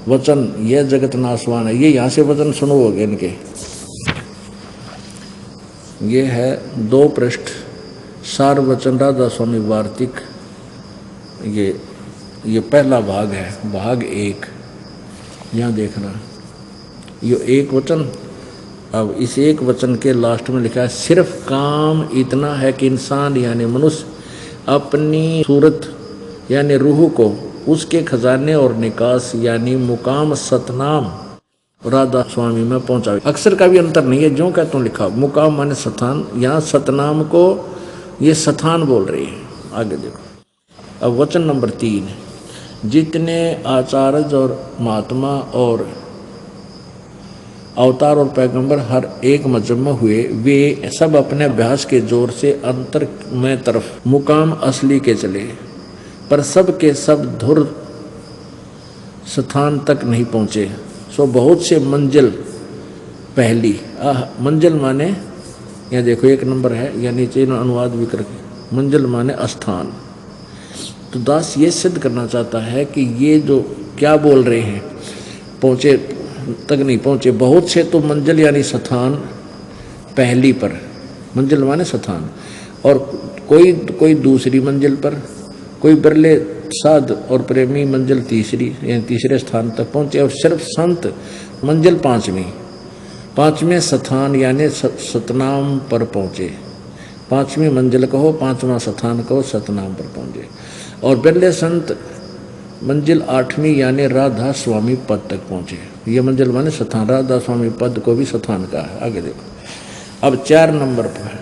वचन, यह जगत नाशवान है। ये यहाँ से वचन सुनोगे इनके। ये है 2 पृष्ठ सार वचन राधा स्वामी वार्तिक। ये पहला भाग है, भाग 1। यहाँ देखना, ये एक वचन। अब इस एक वचन के लास्ट में लिखा है, सिर्फ काम इतना है कि इंसान यानी मनुष्य अपनी सूरत यानी रूह को उसके खजाने और निकास यानी मुकाम सतनाम राधा स्वामी में पहुंचा। अक्षर का भी अंतर नहीं है, जो कहता हूँ लिखा। मुकाम माने स्थान, यहाँ सतनाम को ये स्थान बोल रही है। आगे देखो अब वचन नंबर 3, जितने आचार्य और महात्मा और अवतार और पैगंबर हर एक मजहब में हुए, वे सब अपने अभ्यास के जोर से अंतर में तरफ मुकाम असली के चले, पर सब के सब धुर स्थान तक नहीं पहुँचे। सो बहुत से मंजिल पहली, मंजिल माने यहाँ देखो 1 नंबर है, या नीचे अनुवाद भी करके, मंजिल माने स्थान। तो दास ये सिद्ध करना चाहता है कि ये जो क्या बोल रहे हैं, पहुँचे तक नहीं पहुँचे। बहुत से तो मंजिल यानी स्थान पहली पर, मंजिल माने स्थान, और कोई दूसरी मंजिल पर, कोई बिरले साध और प्रेमी मंजिल तीसरी यानी तीसरे स्थान तक पहुँचे, और सिर्फ संत मंजिल पाँचवें स्थान यानी सतनाम पर पहुँचे। 5वीं मंजिल कहो, 5वां स्थान कहो, सतनाम पर पहुँचे। और बिरले संत मंजिल 8वीं यानी राधा स्वामी पद तक पहुँचे। ये मंजिल माने स्थान, राधा स्वामी पद को भी स्थान का है। आगे देखो अब 4 नंबर पर,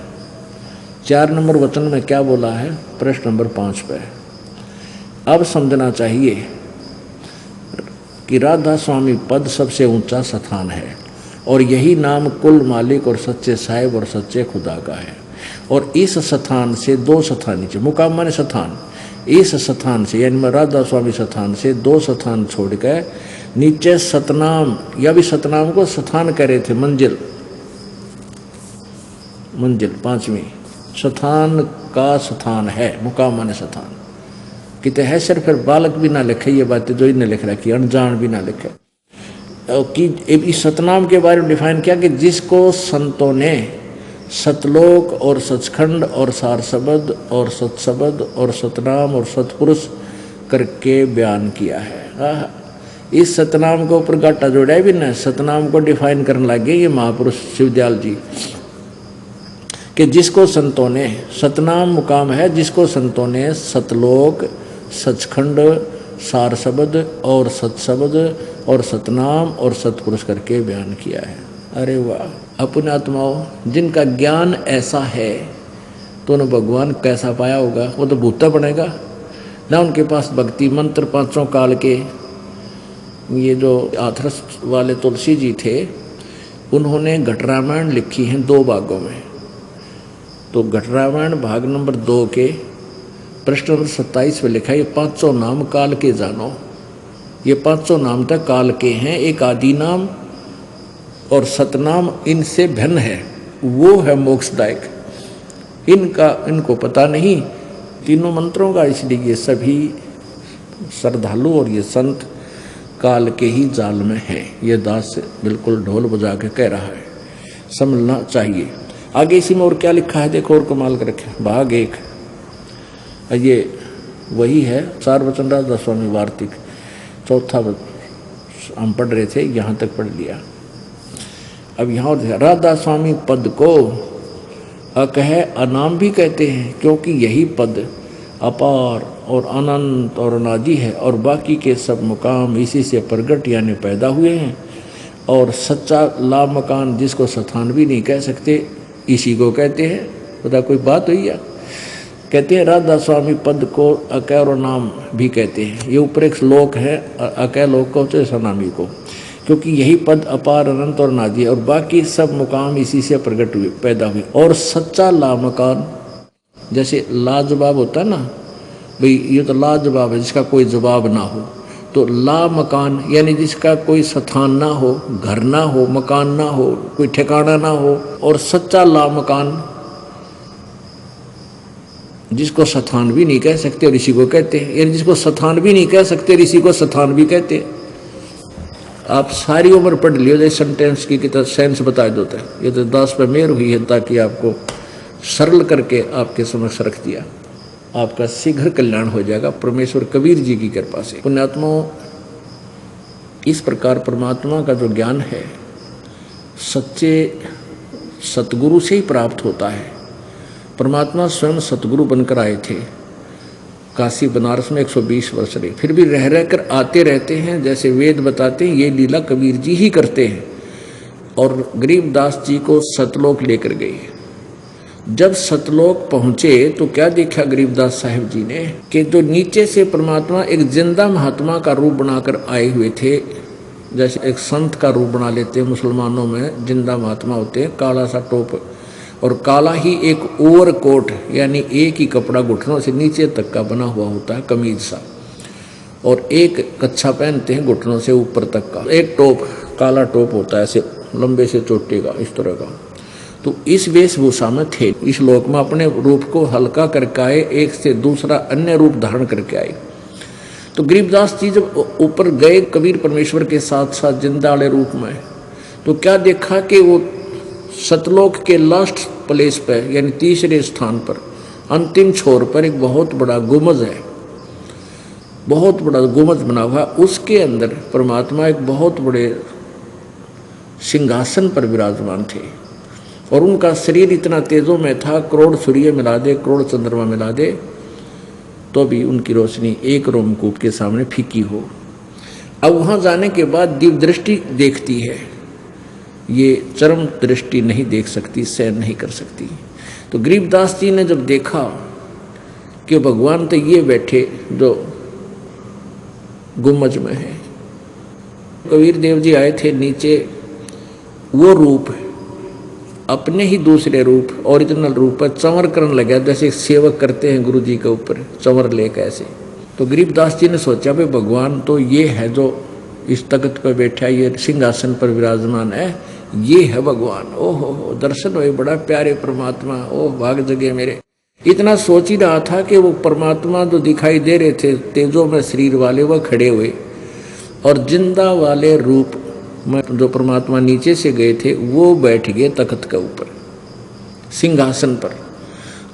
4 नंबर वचन में क्या बोला है, प्रश्न नंबर 5 पे। अब समझना चाहिए कि राधा स्वामी पद सबसे ऊंचा स्थान है, और यही नाम कुल मालिक और सच्चे साहिब और सच्चे खुदा का है। और इस स्थान से 2 स्थान नीचे, मुकाम माने स्थान, इस स्थान से यानी राधा स्वामी स्थान से 2 स्थान छोड़ कर नीचे सतनाम, या भी सतनाम को स्थान कह रहे थे, मंजिल 5वीं स्थान का स्थान है। मुकाम माने स्थान किते है, सिर्फ फिर बालक भी ना लिखे ये बातें जो इन्हें लिख रखी, अनजान भी ना लिखे। कि इस सतनाम के बारे में डिफाइन किया कि जिसको संतों ने सतलोक और सचखंड और सार शब्द और सतशब्द और सतनाम और सतपुरुष करके बयान किया है। इस सतनाम को ऊपर गाटा जोड़ा भी ना, सतनाम को डिफाइन करने लगे ये महापुरुष शिवदयाल जी, कि जिसको संतों ने, सतनाम मुकाम है जिसको संतों ने सतलोक, सचखंड, सार शब्द और सतशब्द और सतनाम और सतपुरुष करके बयान किया है। अरे वाह, अपने आत्माओं जिनका ज्ञान ऐसा है तो उन्हें भगवान कैसा पाया होगा, वो तो भूता बनेगा ना। उनके पास भक्ति मंत्र 5 काल के, ये जो हाथरस वाले तुलसी जी थे, उन्होंने घट रामायण लिखी है 2 भागों में। तो घट रामायण भाग नंबर 2 के प्रश्न नंबर 27 में लिखा है, ये 500 नाम काल के जानो। ये 500 नाम तक काल के हैं, एक आदि नाम और सतनाम इनसे भिन्न है, वो है मोक्षदायक। इनको पता नहीं तीनों मंत्रों का, इसलिए ये सभी श्रद्धालु और ये संत काल के ही जाल में है। ये दास बिल्कुल ढोल बजा के कह रहा है, समझना चाहिए। आगे इसी में और क्या लिखा है देखो, और कमाल कर रखे। भाग 1 ये वही है, सार वचन राधा स्वामी वार्तिक, 4था हम पढ़ रहे थे, यहाँ तक पढ़ लिया। अब यहाँ राधा स्वामी पद को अकह अनाम भी कहते हैं, क्योंकि यही पद अपार और अनंत और अनादि है, और बाकी के सब मुकाम इसी से प्रगट यानी पैदा हुए हैं। और सच्चा ला मकान जिसको स्थान भी नहीं कह सकते, इसी को कहते हैं। पता कोई बात हुई है? कहते हैं राधा स्वामी पद को अकह और नाम भी कहते हैं। ये ऊपर एक श्लोक है, अकह लोक को तो सनामी को, क्योंकि यही पद अपार अनंत और नादी है, और बाकी सब मुकाम इसी से प्रकट हुए पैदा हुए। और सच्चा ला मकान, जैसे लाजवाब होता है ना भाई, ये तो लाजवाब है जिसका कोई जवाब ना हो। तो ला मकान यानी जिसका कोई स्थान ना हो, घर ना हो, मकान ना हो, कोई ठिकाना ना हो। और सच्चा ला मकान जिसको स्थान भी नहीं कह सकते और इसी को कहते हैं, यानी जिसको स्थान भी नहीं कह सकते और इसी को स्थान भी कहते हैं। आप सारी उम्र पढ़ लियो, जैसे सेंटेंस की कितना सेंस बता देता है। ये तो दास पे मेहर हुई है, ताकि आपको सरल करके आपके समक्ष रख दिया। आपका शीघ्र कल्याण हो जाएगा परमेश्वर कबीर जी की कृपा से। पुण्यात्माओं, इस प्रकार परमात्मा का जो ज्ञान है सच्चे सतगुरु से ही प्राप्त होता है। परमात्मा स्वयं सतगुरु बनकर आए थे, काशी बनारस में 120 वर्ष रहे, फिर भी रह रह कर आते रहते हैं। जैसे वेद बताते हैं ये लीला कबीर जी ही करते हैं। और गरीबदास जी को सतलोक लेकर गए। जब सतलोक पहुंचे तो क्या देखा गरीबदास साहिब जी ने कि जो नीचे से परमात्मा एक जिंदा महात्मा का रूप बनाकर आए हुए थे, जैसे एक संत का रूप बना लेते हैं मुसलमानों में, जिंदा महात्मा होते हैं, काला सा टोप और काला ही एक ओवरकोट, यानी एक ही कपड़ा घुटनों से नीचे तक का बना हुआ होता है, कमीज सा, और एक कच्छा पहनते हैं घुटनों से ऊपर तक का, एक टोप, काला टोप होता है ऐसे लंबे से चोटी का, इस तरह का। तो इस वेशभूषा में थे, इस लोक में अपने रूप को हल्का करके आए, एक से दूसरा अन्य रूप धारण करके आए। तो गरीबदास जी जब ऊपर गए कबीर परमेश्वर के साथ साथ जिंदा वाले रूप में, तो क्या देखा कि वो सतलोक के लास्ट प्लेस पर, यानी तीसरे स्थान पर, अंतिम छोर पर एक बहुत बड़ा गुंबद है, बहुत बड़ा गुंबद बना हुआ। उसके अंदर परमात्मा एक बहुत बड़े सिंहासन पर विराजमान थे और उनका शरीर इतना तेजों में था, करोड़ सूर्य मिला दे, करोड़ चंद्रमा मिला दे तो भी उनकी रोशनी एक रोमकूप के सामने फीकी हो। अब वहां जाने के बाद दिव्य दृष्टि देखती है, ये चरम दृष्टि नहीं देख सकती, सहन नहीं कर सकती। तो गरीबदास जी ने जब देखा कि भगवान तो ये बैठे जो गुम्बज में है, कबीर देव जी आए थे नीचे, वो रूप अपने ही दूसरे रूप, ओरिजिनल रूप पर चंवर करने लगा, जैसे सेवक करते हैं गुरु जी के ऊपर चंवर लेकर ऐसे। तो गरीबदास जी ने सोचा भाई भगवान तो ये है जो इस तख्त पर बैठा, ये सिंहासन पर विराजमान है, ये है भगवान। ओहो दर्शन हुए, बड़ा प्यारे परमात्मा, ओह भाग जगे मेरे। इतना सोच ही रहा था कि वो परमात्मा जो दिखाई दे रहे थे तेजों में शरीर वाले, वह खड़े हुए, और जिंदा वाले रूप में जो परमात्मा नीचे से गए थे वो बैठ गए तख्त के ऊपर, सिंहासन पर।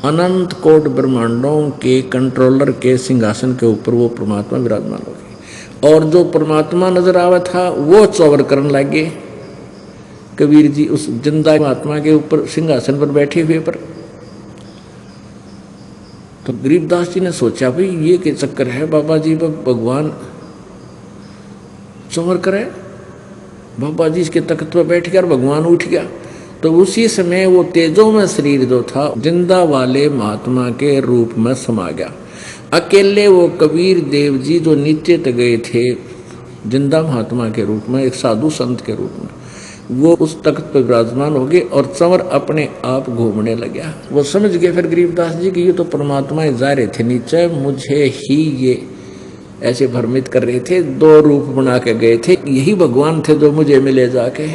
अनंत कोट ब्रह्मांडों के कंट्रोलर के सिंहासन के ऊपर वो परमात्मा विराजमान हो गए, और जो परमात्मा नजर आवा था वो चौवर करने लगे कबीर जी उस जिंदा महात्मा के ऊपर सिंहासन पर बैठे हुए पर। तो गरीबदास जी ने सोचा भाई ये क्या चक्कर है, बाबा जी भगवान चौवर करे, बाबा जी इसके तख्त पर बैठ गया और भगवान उठ गया। तो उसी समय वो तेजों में शरीर जो था जिंदा वाले महात्मा के रूप में समा गया। अकेले वो कबीर देव जी जो नीचे तक गए थे जिंदा महात्मा के रूप में, एक साधु संत के रूप में, वो उस तख्त पर विराजमान हो गए और चंवर अपने आप घूमने लगा। वो समझ गए फिर गरीबदास जी कि ये तो परमात्मा जा रहे थे नीचे, मुझे ही ये ऐसे भ्रमित कर रहे थे, दो रूप बना के गए थे, यही भगवान थे जो मुझे मिले जाके।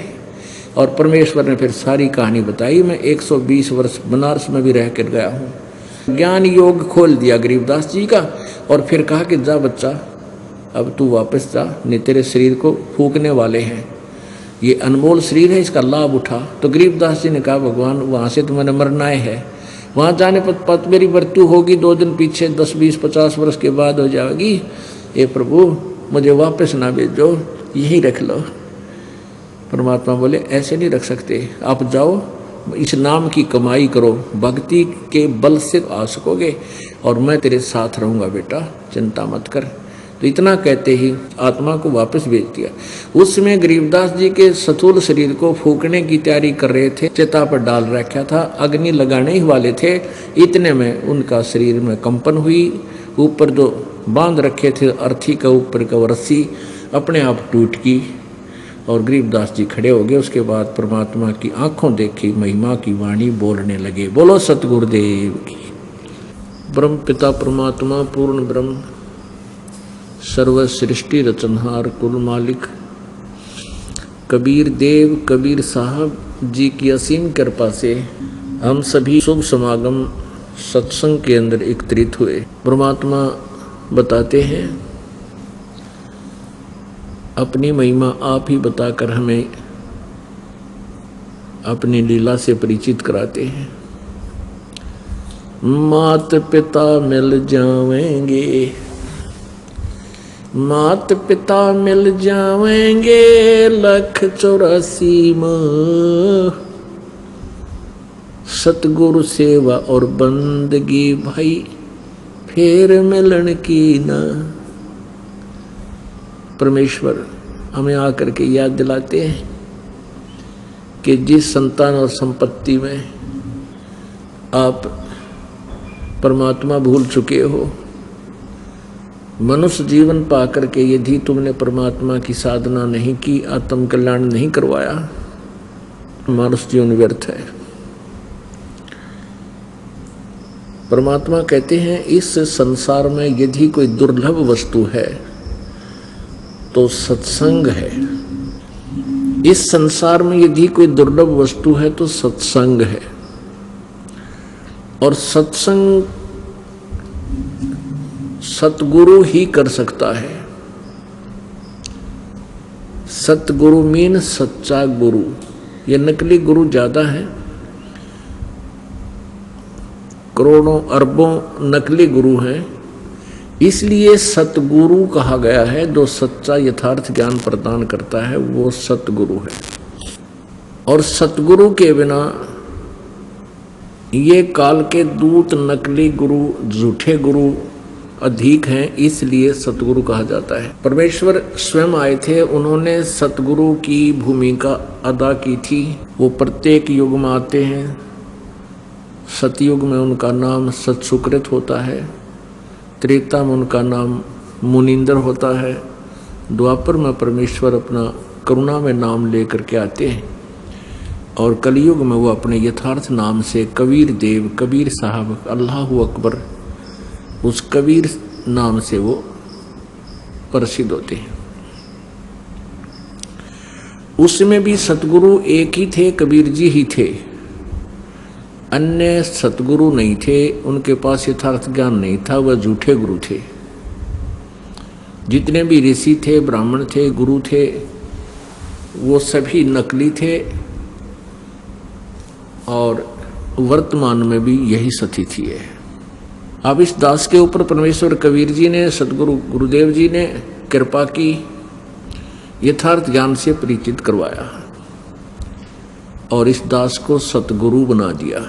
और परमेश्वर ने फिर सारी कहानी बताई। मैं 120 वर्ष बनारस में भी रह कर गया हूँ। ज्ञान योग खोल दिया गरीबदास जी का, और फिर कहा कि जा बच्चा अब तू वापस जा, नहीं तेरे शरीर को फूकने वाले हैं, ये अनमोल शरीर है, इसका लाभ उठा। तो गरीबदास जी ने कहा भगवान वहाँ से तो मैंने मरना है, वहाँ जाने पर मेरी मृत्यु होगी 2 दिन पीछे, 10, 20, 50 वर्ष के बाद हो जाएगी, ये प्रभु मुझे वापस ना भेजो, यही रख लो। परमात्मा बोले ऐसे नहीं रख सकते, आप जाओ इस नाम की कमाई करो, भक्ति के बल से आ सकोगे, और मैं तेरे साथ रहूँगा बेटा, चिंता मत कर। तो इतना कहते ही आत्मा को वापस भेज दिया। उस समय गरीबदास जी के स्थूल शरीर को फूकने की तैयारी कर रहे थे, चिता पर डाल रखा था, अग्नि लगाने ही वाले थे, इतने में उनका शरीर में कंपन हुई। ऊपर जो बांध रखे थे अर्थी का ऊपर का रस्सी अपने आप टूट गई और गरीबदास जी खड़े हो गए। उसके बाद परमात्मा की आंखों देखी महिमा की वाणी बोलने लगे। बोलो सतगुरुदेव की। ब्रह्म पिता परमात्मा पूर्ण ब्रह्म सर्व सृष्टि रचनहार कुल मालिक कबीर देव कबीर साहब जी की असीम कृपा से हम सभी शुभ समागम सत्संग के अंदर एकत्रित हुए। परमात्मा बताते हैं अपनी महिमा आप ही बताकर हमें अपनी लीला से परिचित कराते हैं। मात पिता मिल जावेंगे, मात पिता मिल जावेंगे 184 में, सतगुरु सेवा और बंदगी भाई फेर मिलन की ना। परमेश्वर हमें आकर के याद दिलाते हैं कि जिस संतान और संपत्ति में आप परमात्मा भूल चुके हो, मनुष्य जीवन पाकर के यदि तुमने परमात्मा की साधना नहीं की, आत्म कल्याण नहीं करवाया, मनुष्य जीवन व्यर्थ है। परमात्मा कहते हैं इस संसार में यदि कोई दुर्लभ वस्तु है तो सत्संग है। इस संसार में यदि कोई दुर्लभ वस्तु है तो सत्संग है। और सत्संग सतगुरु ही कर सकता है। सतगुरु मीन सच्चा गुरु। ये नकली गुरु ज्यादा है, करोड़ों अरबों नकली गुरु हैं, इसलिए सतगुरु कहा गया है। जो सच्चा यथार्थ ज्ञान प्रदान करता है वो सतगुरु है। और सतगुरु के बिना ये काल के दूत, नकली गुरु, झूठे गुरु अधिक हैं, इसलिए सतगुरु कहा जाता है। परमेश्वर स्वयं आए थे, उन्होंने सतगुरु की भूमिका अदा की थी। वो प्रत्येक युग में आते हैं। सतयुग में उनका नाम सतसुकृत होता है, त्रेता में उनका नाम मुनींद्र होता है, द्वापर में परमेश्वर अपना करुणा में नाम लेकर के आते हैं, और कलयुग में वो अपने यथार्थ नाम से कबीर देव, कबीर साहब, अल्लाह अकबर, उस कबीर नाम से वो प्रसिद्ध होते हैं। उसमें भी सतगुरु एक ही थे, कबीर जी ही थे। अन्य सतगुरु नहीं थे, उनके पास यथार्थ ज्ञान नहीं था, वह झूठे गुरु थे। जितने भी ऋषि थे, ब्राह्मण थे, गुरु थे, वो सभी नकली थे। और वर्तमान में भी यही स्थिति है। अब इस दास के ऊपर परमेश्वर कबीर जी ने, सतगुरु गुरुदेव जी ने कृपा की, यथार्थ ज्ञान से परिचित करवाया और इस दास को सतगुरु बना दिया।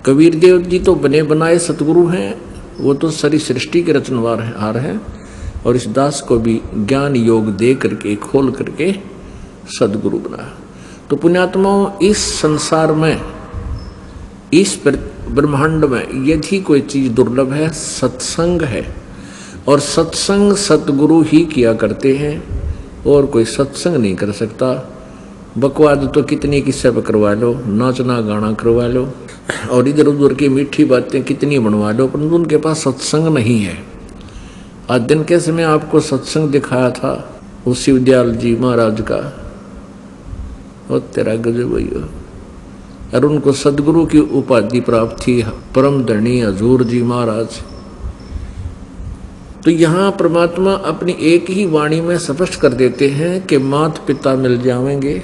कबीर देव जी तो बने बनाए सतगुरु हैं, वो तो सारी सृष्टि के रचनहार हैं, और इस दास को भी ज्ञान योग दे करके, खोल करके सतगुरु बनाया। तो पुण्यात्माओं, इस संसार में, इस ब्रह्मांड में यदि कोई चीज दुर्लभ है, सत्संग है। और सत्संग सतगुरु ही किया करते हैं, और कोई सत्संग नहीं कर सकता। बकवाद तो कितनी किस्से पर करवा लो, नाचना गाना करवा लो, और इधर उधर की मीठी बातें कितनी बनवा लो, परंतु उनके पास सत्संग नहीं है। आज दिन के समय आपको सत्संग दिखाया था उस शिवदयाल जी महाराज का, और तेरा गजब भैया, और उनको सदगुरु की उपाधि प्राप्त थी, परम धनी हजूर जी महाराज। तो यहाँ परमात्मा अपनी एक ही वाणी में स्पष्ट कर देते हैं कि मात पिता मिल जाएंगे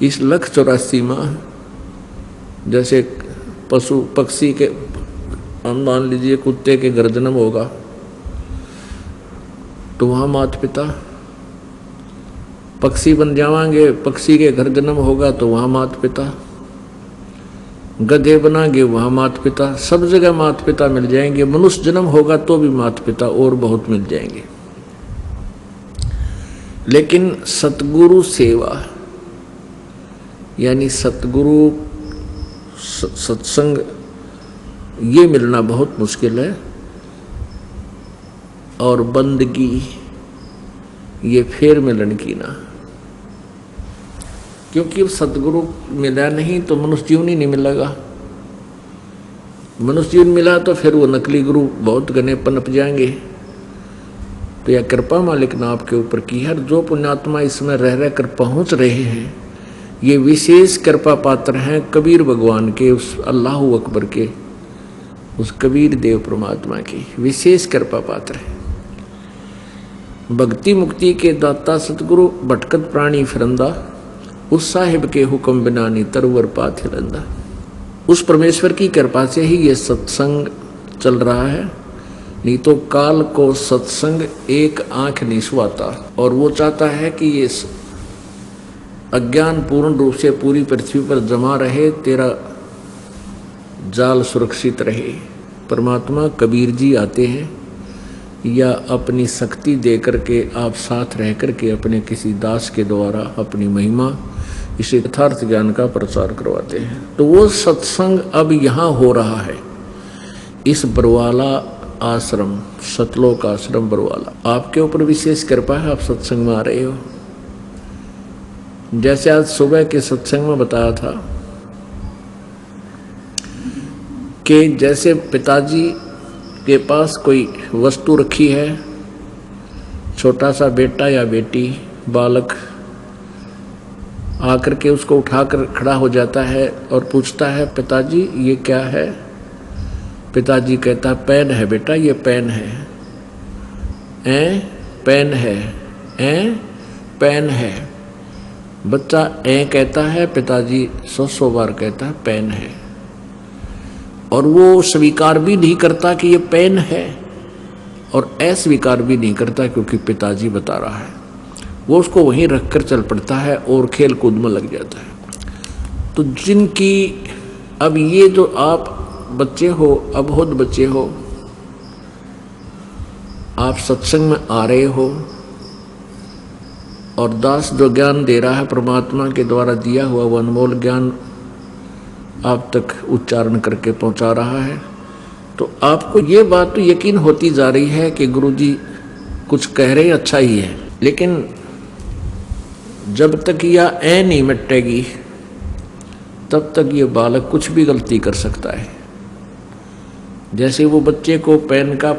इस 184 माह। जैसे पशु पक्षी के, हम मान लीजिए कुत्ते के घर जन्म होगा तो वहाँ मात पिता, पक्षी बन जावांगे, पक्षी के घर जन्म होगा तो वहाँ मात पिता, गधे बनाएंगे वहाँ मात पिता, सब जगह मात पिता मिल जाएंगे। मनुष्य जन्म होगा तो भी मात पिता और बहुत मिल जाएंगे। लेकिन सतगुरु सेवा यानी सतगुरु सत्संग, ये मिलना बहुत मुश्किल है। और बंदगी ये फेर मिलन की ना, क्योंकि अब सतगुरु मिला नहीं तो मनुष्य जीवन ही नहीं मिलेगा। मनुष्य जीवन मिला तो फिर वो नकली गुरु बहुत घने पनप जाएंगे। तो यह कृपा मालिक ने आपके ऊपर की है। जो पुण्यात्मा इसमें रह रह कर पहुंच रहे हैं, ये विशेष कृपा पात्र हैं कबीर भगवान के, उस अल्लाह अकबर के, उस कबीर देव परमात्मा की विशेष कृपा पात्र है। भक्ति मुक्ति के दाता सतगुरु भटकत प्राणी फिरंदा, उस साहिब के हुक्म बिना नी तरवर पाथ हिलंदा। उस परमेश्वर की कृपा से ही ये सत्संग चल रहा है, नहीं तो काल को सत्संग एक आंख नहीं सुहाता। और वो चाहता है कि ये अज्ञान पूर्ण रूप से पूरी पृथ्वी पर जमा रहे, तेरा जाल सुरक्षित रहे। परमात्मा कबीर जी आते हैं या अपनी शक्ति दे करके आप साथ रह करके अपने किसी दास के द्वारा अपनी महिमा इस यथार्थ ज्ञान का प्रचार करवाते हैं। तो वो सत्संग अब यहाँ हो रहा है, इस बरवाला आश्रम, सतलोक आश्रम बरवाला। आपके ऊपर विशेष कृपा है, आप सत्संग में आ रहे हो। जैसे आज सुबह के सत्संग में बताया था कि जैसे पिताजी के पास कोई वस्तु रखी है, छोटा सा बेटा या बेटी बालक आकर के उसको उठाकर खड़ा हो जाता है और पूछता है पिताजी ये क्या है। पिताजी कहता है पेन है बेटा, ये पेन है। पेन है, पेन है। बच्चा कहता है, पिताजी 100 बार कहता है पेन है, और वो स्वीकार भी नहीं करता कि ये पेन है और अस्वीकार भी नहीं करता क्योंकि पिताजी बता रहा है। वो उसको वहीं रखकर चल पड़ता है और खेल कूद में लग जाता है। तो जिनकी अब ये जो आप बच्चे हो, अबोध बच्चे हो, आप सत्संग में आ रहे हो और दास जो ज्ञान दे रहा है परमात्मा के द्वारा दिया हुआ वो अनमोल ज्ञान आप तक उच्चारण करके पहुंचा रहा है, तो आपको ये बात तो यकीन होती जा रही है कि गुरुजी कुछ कह रहे अच्छा ही है। लेकिन जब तक यह नहीं मिटेगी तब तक ये बालक कुछ भी गलती कर सकता है। जैसे वो बच्चे को पेन का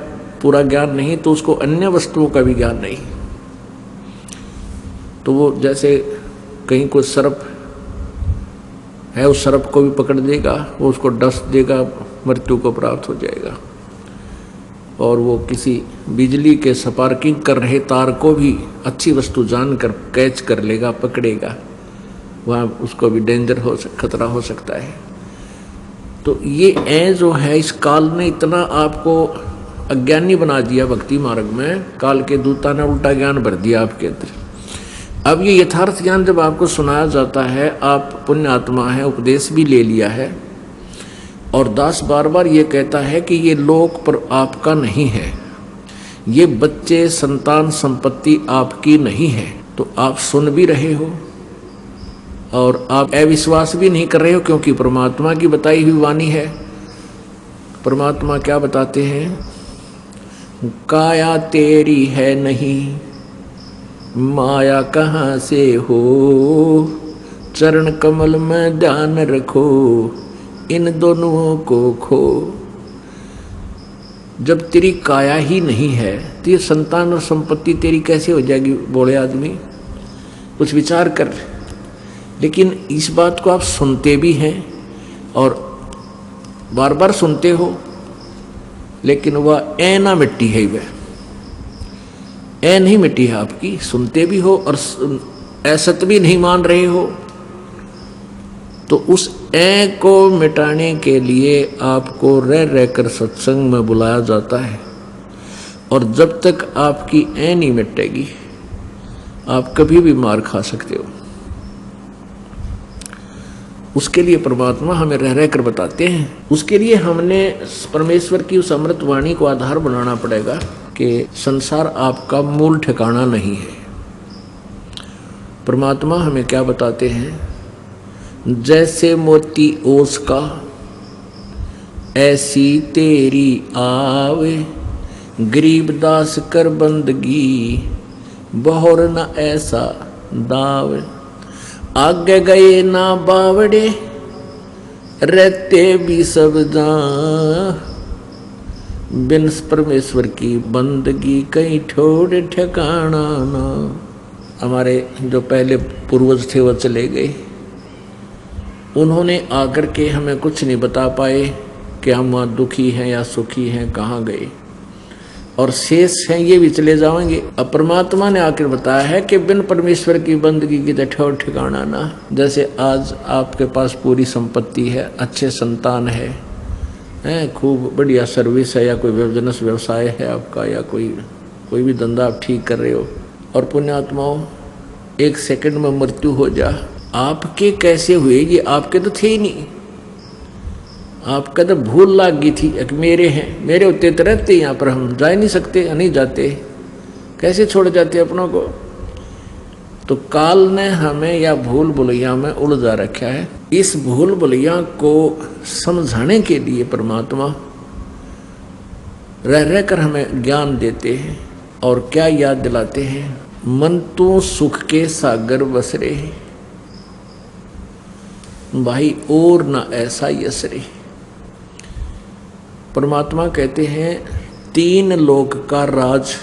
पूरा ज्ञान नहीं तो उसको अन्य वस्तुओं का भी ज्ञान नहीं। तो वो जैसे कहीं कोई सर्प है, उस सर्प को भी पकड़ देगा, वो उसको डस देगा, मृत्यु को प्राप्त हो जाएगा। और वो किसी बिजली के स्पार्किंग कर रहे तार को भी अच्छी वस्तु जानकर कैच कर लेगा, पकड़ेगा, वहाँ उसको भी डेंजर खतरा हो सकता है। तो ये जो है इस काल ने इतना आपको अज्ञानी बना दिया भक्ति मार्ग में, काल के दूता ने उल्टा ज्ञान भर दिया आपके अंदर। अब ये यथार्थ ज्ञान जब आपको सुनाया जाता है, आप पुण्य आत्मा है, उपदेश भी ले लिया है, और दास बार बार ये कहता है कि ये लोक पर आपका नहीं है, ये बच्चे संतान संपत्ति आपकी नहीं है। तो आप सुन भी रहे हो और आप अविश्वास भी नहीं कर रहे हो क्योंकि परमात्मा की बताई हुई वाणी है। परमात्मा क्या बताते हैं, काया तेरी है नहीं, माया कहाँ से हो, चरण कमल में ध्यान रखो, इन दोनों को खो। जब तेरी काया ही नहीं है तो ये संतान और संपत्ति तेरी कैसे हो जाएगी। बोले आदमी कुछ विचार कर। लेकिन इस बात को आप सुनते भी हैं और बार बार सुनते हो, लेकिन वह ना मिट्टी है, वह नहीं मिट्टी है आपकी। सुनते भी हो और असत भी नहीं मान रहे हो। तो उस को मिटाने के लिए आपको रह रहकर सत्संग में बुलाया जाता है। और जब तक आपकी नहीं मिटेगी आप कभी भी मार खा सकते हो। उसके लिए परमात्मा हमें रह रहकर बताते हैं। उसके लिए हमने परमेश्वर की उस अमृत वाणी को आधार बनाना पड़ेगा कि संसार आपका मूल ठिकाना नहीं है। परमात्मा हमें क्या बताते हैं, जैसे मोती ओस का ऐसी तेरी आवे, गरीबदास कर बंदगी बहुर न ऐसा दावे। आगे गए ना बावड़े रहते भी सब जान, बिन परमेश्वर की बंदगी कहीं ठोड़ ठिकाना ना। हमारे जो पहले पूर्वज थे वो चले गए, उन्होंने आकर के हमें कुछ नहीं बता पाए कि हम वहाँ दुखी हैं या सुखी हैं, कहाँ गए, और शेष हैं ये भी चले जाएंगे। अब परमात्मा ने आकर बताया है कि बिन परमेश्वर की बंदगी की ठौर ठिकाना ना। जैसे आज आपके पास पूरी संपत्ति है, अच्छे संतान है, खूब बढ़िया सर्विस है, या कोई बिजनेस व्यवसाय है आपका, या कोई भी धंधा आप ठीक कर रहे हो, और पुण्यात्माओं एक सेकंड में मृत्यु हो जा, आपके कैसे हुए? ये आपके तो थे ही नहीं। आप कहते भूल लाग गई थी, एक मेरे हैं, मेरे होते तो रहते यहाँ पर, हम जा नहीं सकते, नहीं जाते, कैसे छोड़ जाते अपनों को। तो काल ने हमें या भूल भुलैया में उलझा रखा है। इस भूल भुलैया को समझाने के लिए परमात्मा रह रहकर हमें ज्ञान देते हैं और क्या याद दिलाते हैं, मन तू सुख के सागर बसरे, भाई और ना ऐसा यसरे। परमात्मा कहते हैं 3 लोक का राज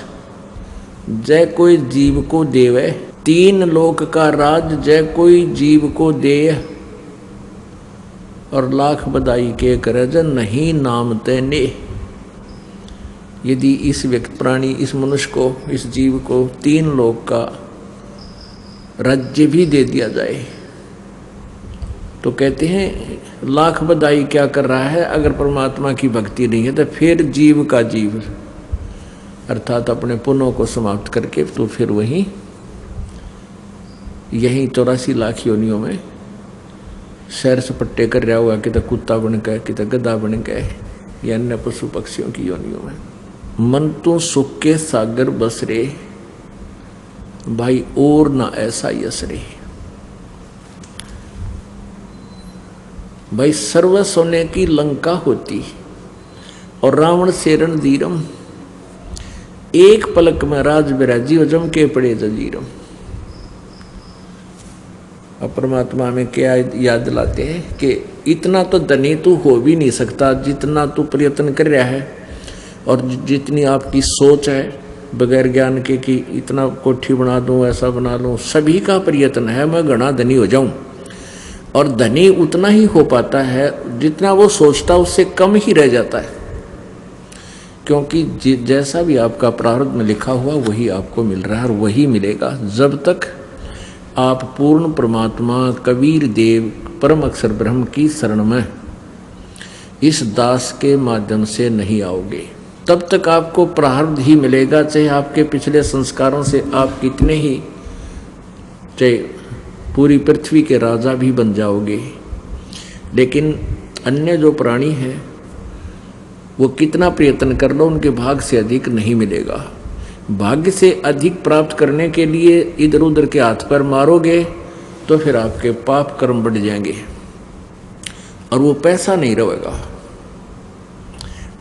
जय कोई जीव को देवे, 3 लोक का राज जय कोई जीव को दे, और लाख बधाई के करज नहीं नाम तेने। यदि इस व्यक्ति प्राणी, इस मनुष्य को, इस जीव को 3 लोक का राज्य भी दे दिया जाए तो कहते हैं लाख बधाई क्या कर रहा है। अगर परमात्मा की भक्ति नहीं है तो फिर जीव का जीव अर्थात अपने पुण्यों को समाप्त करके तो फिर वहीं यही 84 लाख योनियों में सैर सपट्टे कर रहा हुआ, कि तो कुत्ता बन गए, कि तो गधा बन गए, या अन्य पशु पक्षियों की योनियों में। मन तो सुख के सागर बसरे, भाई और ना ऐसा यसरे। भाई सर्व सोने की लंका होती और रावण से रणधीरम, एक पलक में राज बिराजी जम के पड़े जजीरम। अब परमात्मा में क्या याद दिलाते हैं कि इतना तो धनी तू हो भी नहीं सकता जितना तू प्रयत्न कर रहा है, और जितनी आपकी सोच है बगैर ज्ञान के कि इतना कोठी बना दूं, ऐसा बना लूं। सभी का प्रयत्न है मैं घना धनी हो जाऊं, और धनी उतना ही हो पाता है जितना वो सोचता उससे कम ही रह जाता है, क्योंकि जैसा भी आपका प्रारब्ध में लिखा हुआ वही आपको मिल रहा है और वही मिलेगा। जब तक आप पूर्ण परमात्मा कबीर देव परम अक्षर ब्रह्म की शरण में इस दास के माध्यम से नहीं आओगे, तब तक आपको प्रारब्ध ही मिलेगा। चाहे आपके पिछले संस्कारों से आप कितने ही, चाहे पूरी पृथ्वी के राजा भी बन जाओगे, लेकिन अन्य जो प्राणी हैं वो कितना प्रयत्न कर लो उनके भाग्य से अधिक नहीं मिलेगा। भाग्य से अधिक प्राप्त करने के लिए इधर उधर के हाथ पर मारोगे तो फिर आपके पाप कर्म बढ़ जाएंगे और वो पैसा नहीं रहेगा।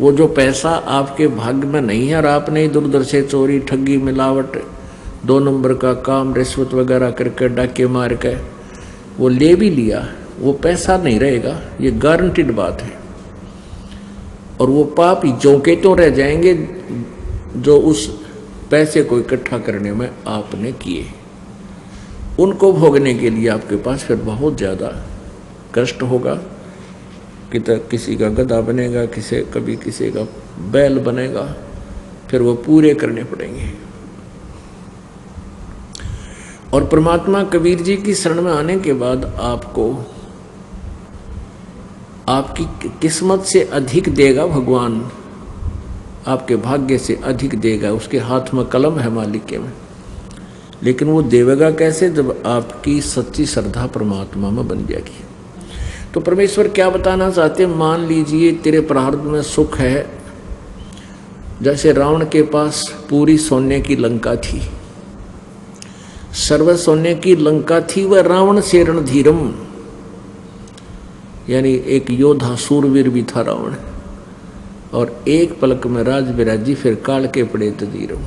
वो जो पैसा आपके भाग्य में नहीं है और आपने इधर उधर से चोरी ठगी मिलावट 2 नंबर का काम रिश्वत वगैरह करके डाके मार के वो ले भी लिया, वो पैसा नहीं रहेगा, ये गारंटीड बात है। और वो पाप जो के तो रह जाएंगे जो उस पैसे को इकट्ठा करने में आपने किए, उनको भोगने के लिए आपके पास फिर बहुत ज़्यादा कष्ट होगा। किसी का गधा बनेगा, कभी किसी का बैल बनेगा, फिर वो पूरे करने पड़ेंगे। और परमात्मा कबीर जी की शरण में आने के बाद आपको आपकी किस्मत से अधिक देगा भगवान, आपके भाग्य से अधिक देगा। उसके हाथ में कलम है मालिक के में, लेकिन वो देवेगा कैसे? जब आपकी सच्ची श्रद्धा परमात्मा में बन जाएगी। तो परमेश्वर क्या बताना चाहते हैं? मान लीजिए तेरे प्रारब्ध में सुख है, जैसे रावण के पास पूरी सोने की लंका थी, सर्व सोने की लंका थी, वह रावण से रणधीरम, यानी एक योद्धा सूरवीर भी था रावण, और एक पलक में राज बिराजी फिर काल के पड़े तजीरम।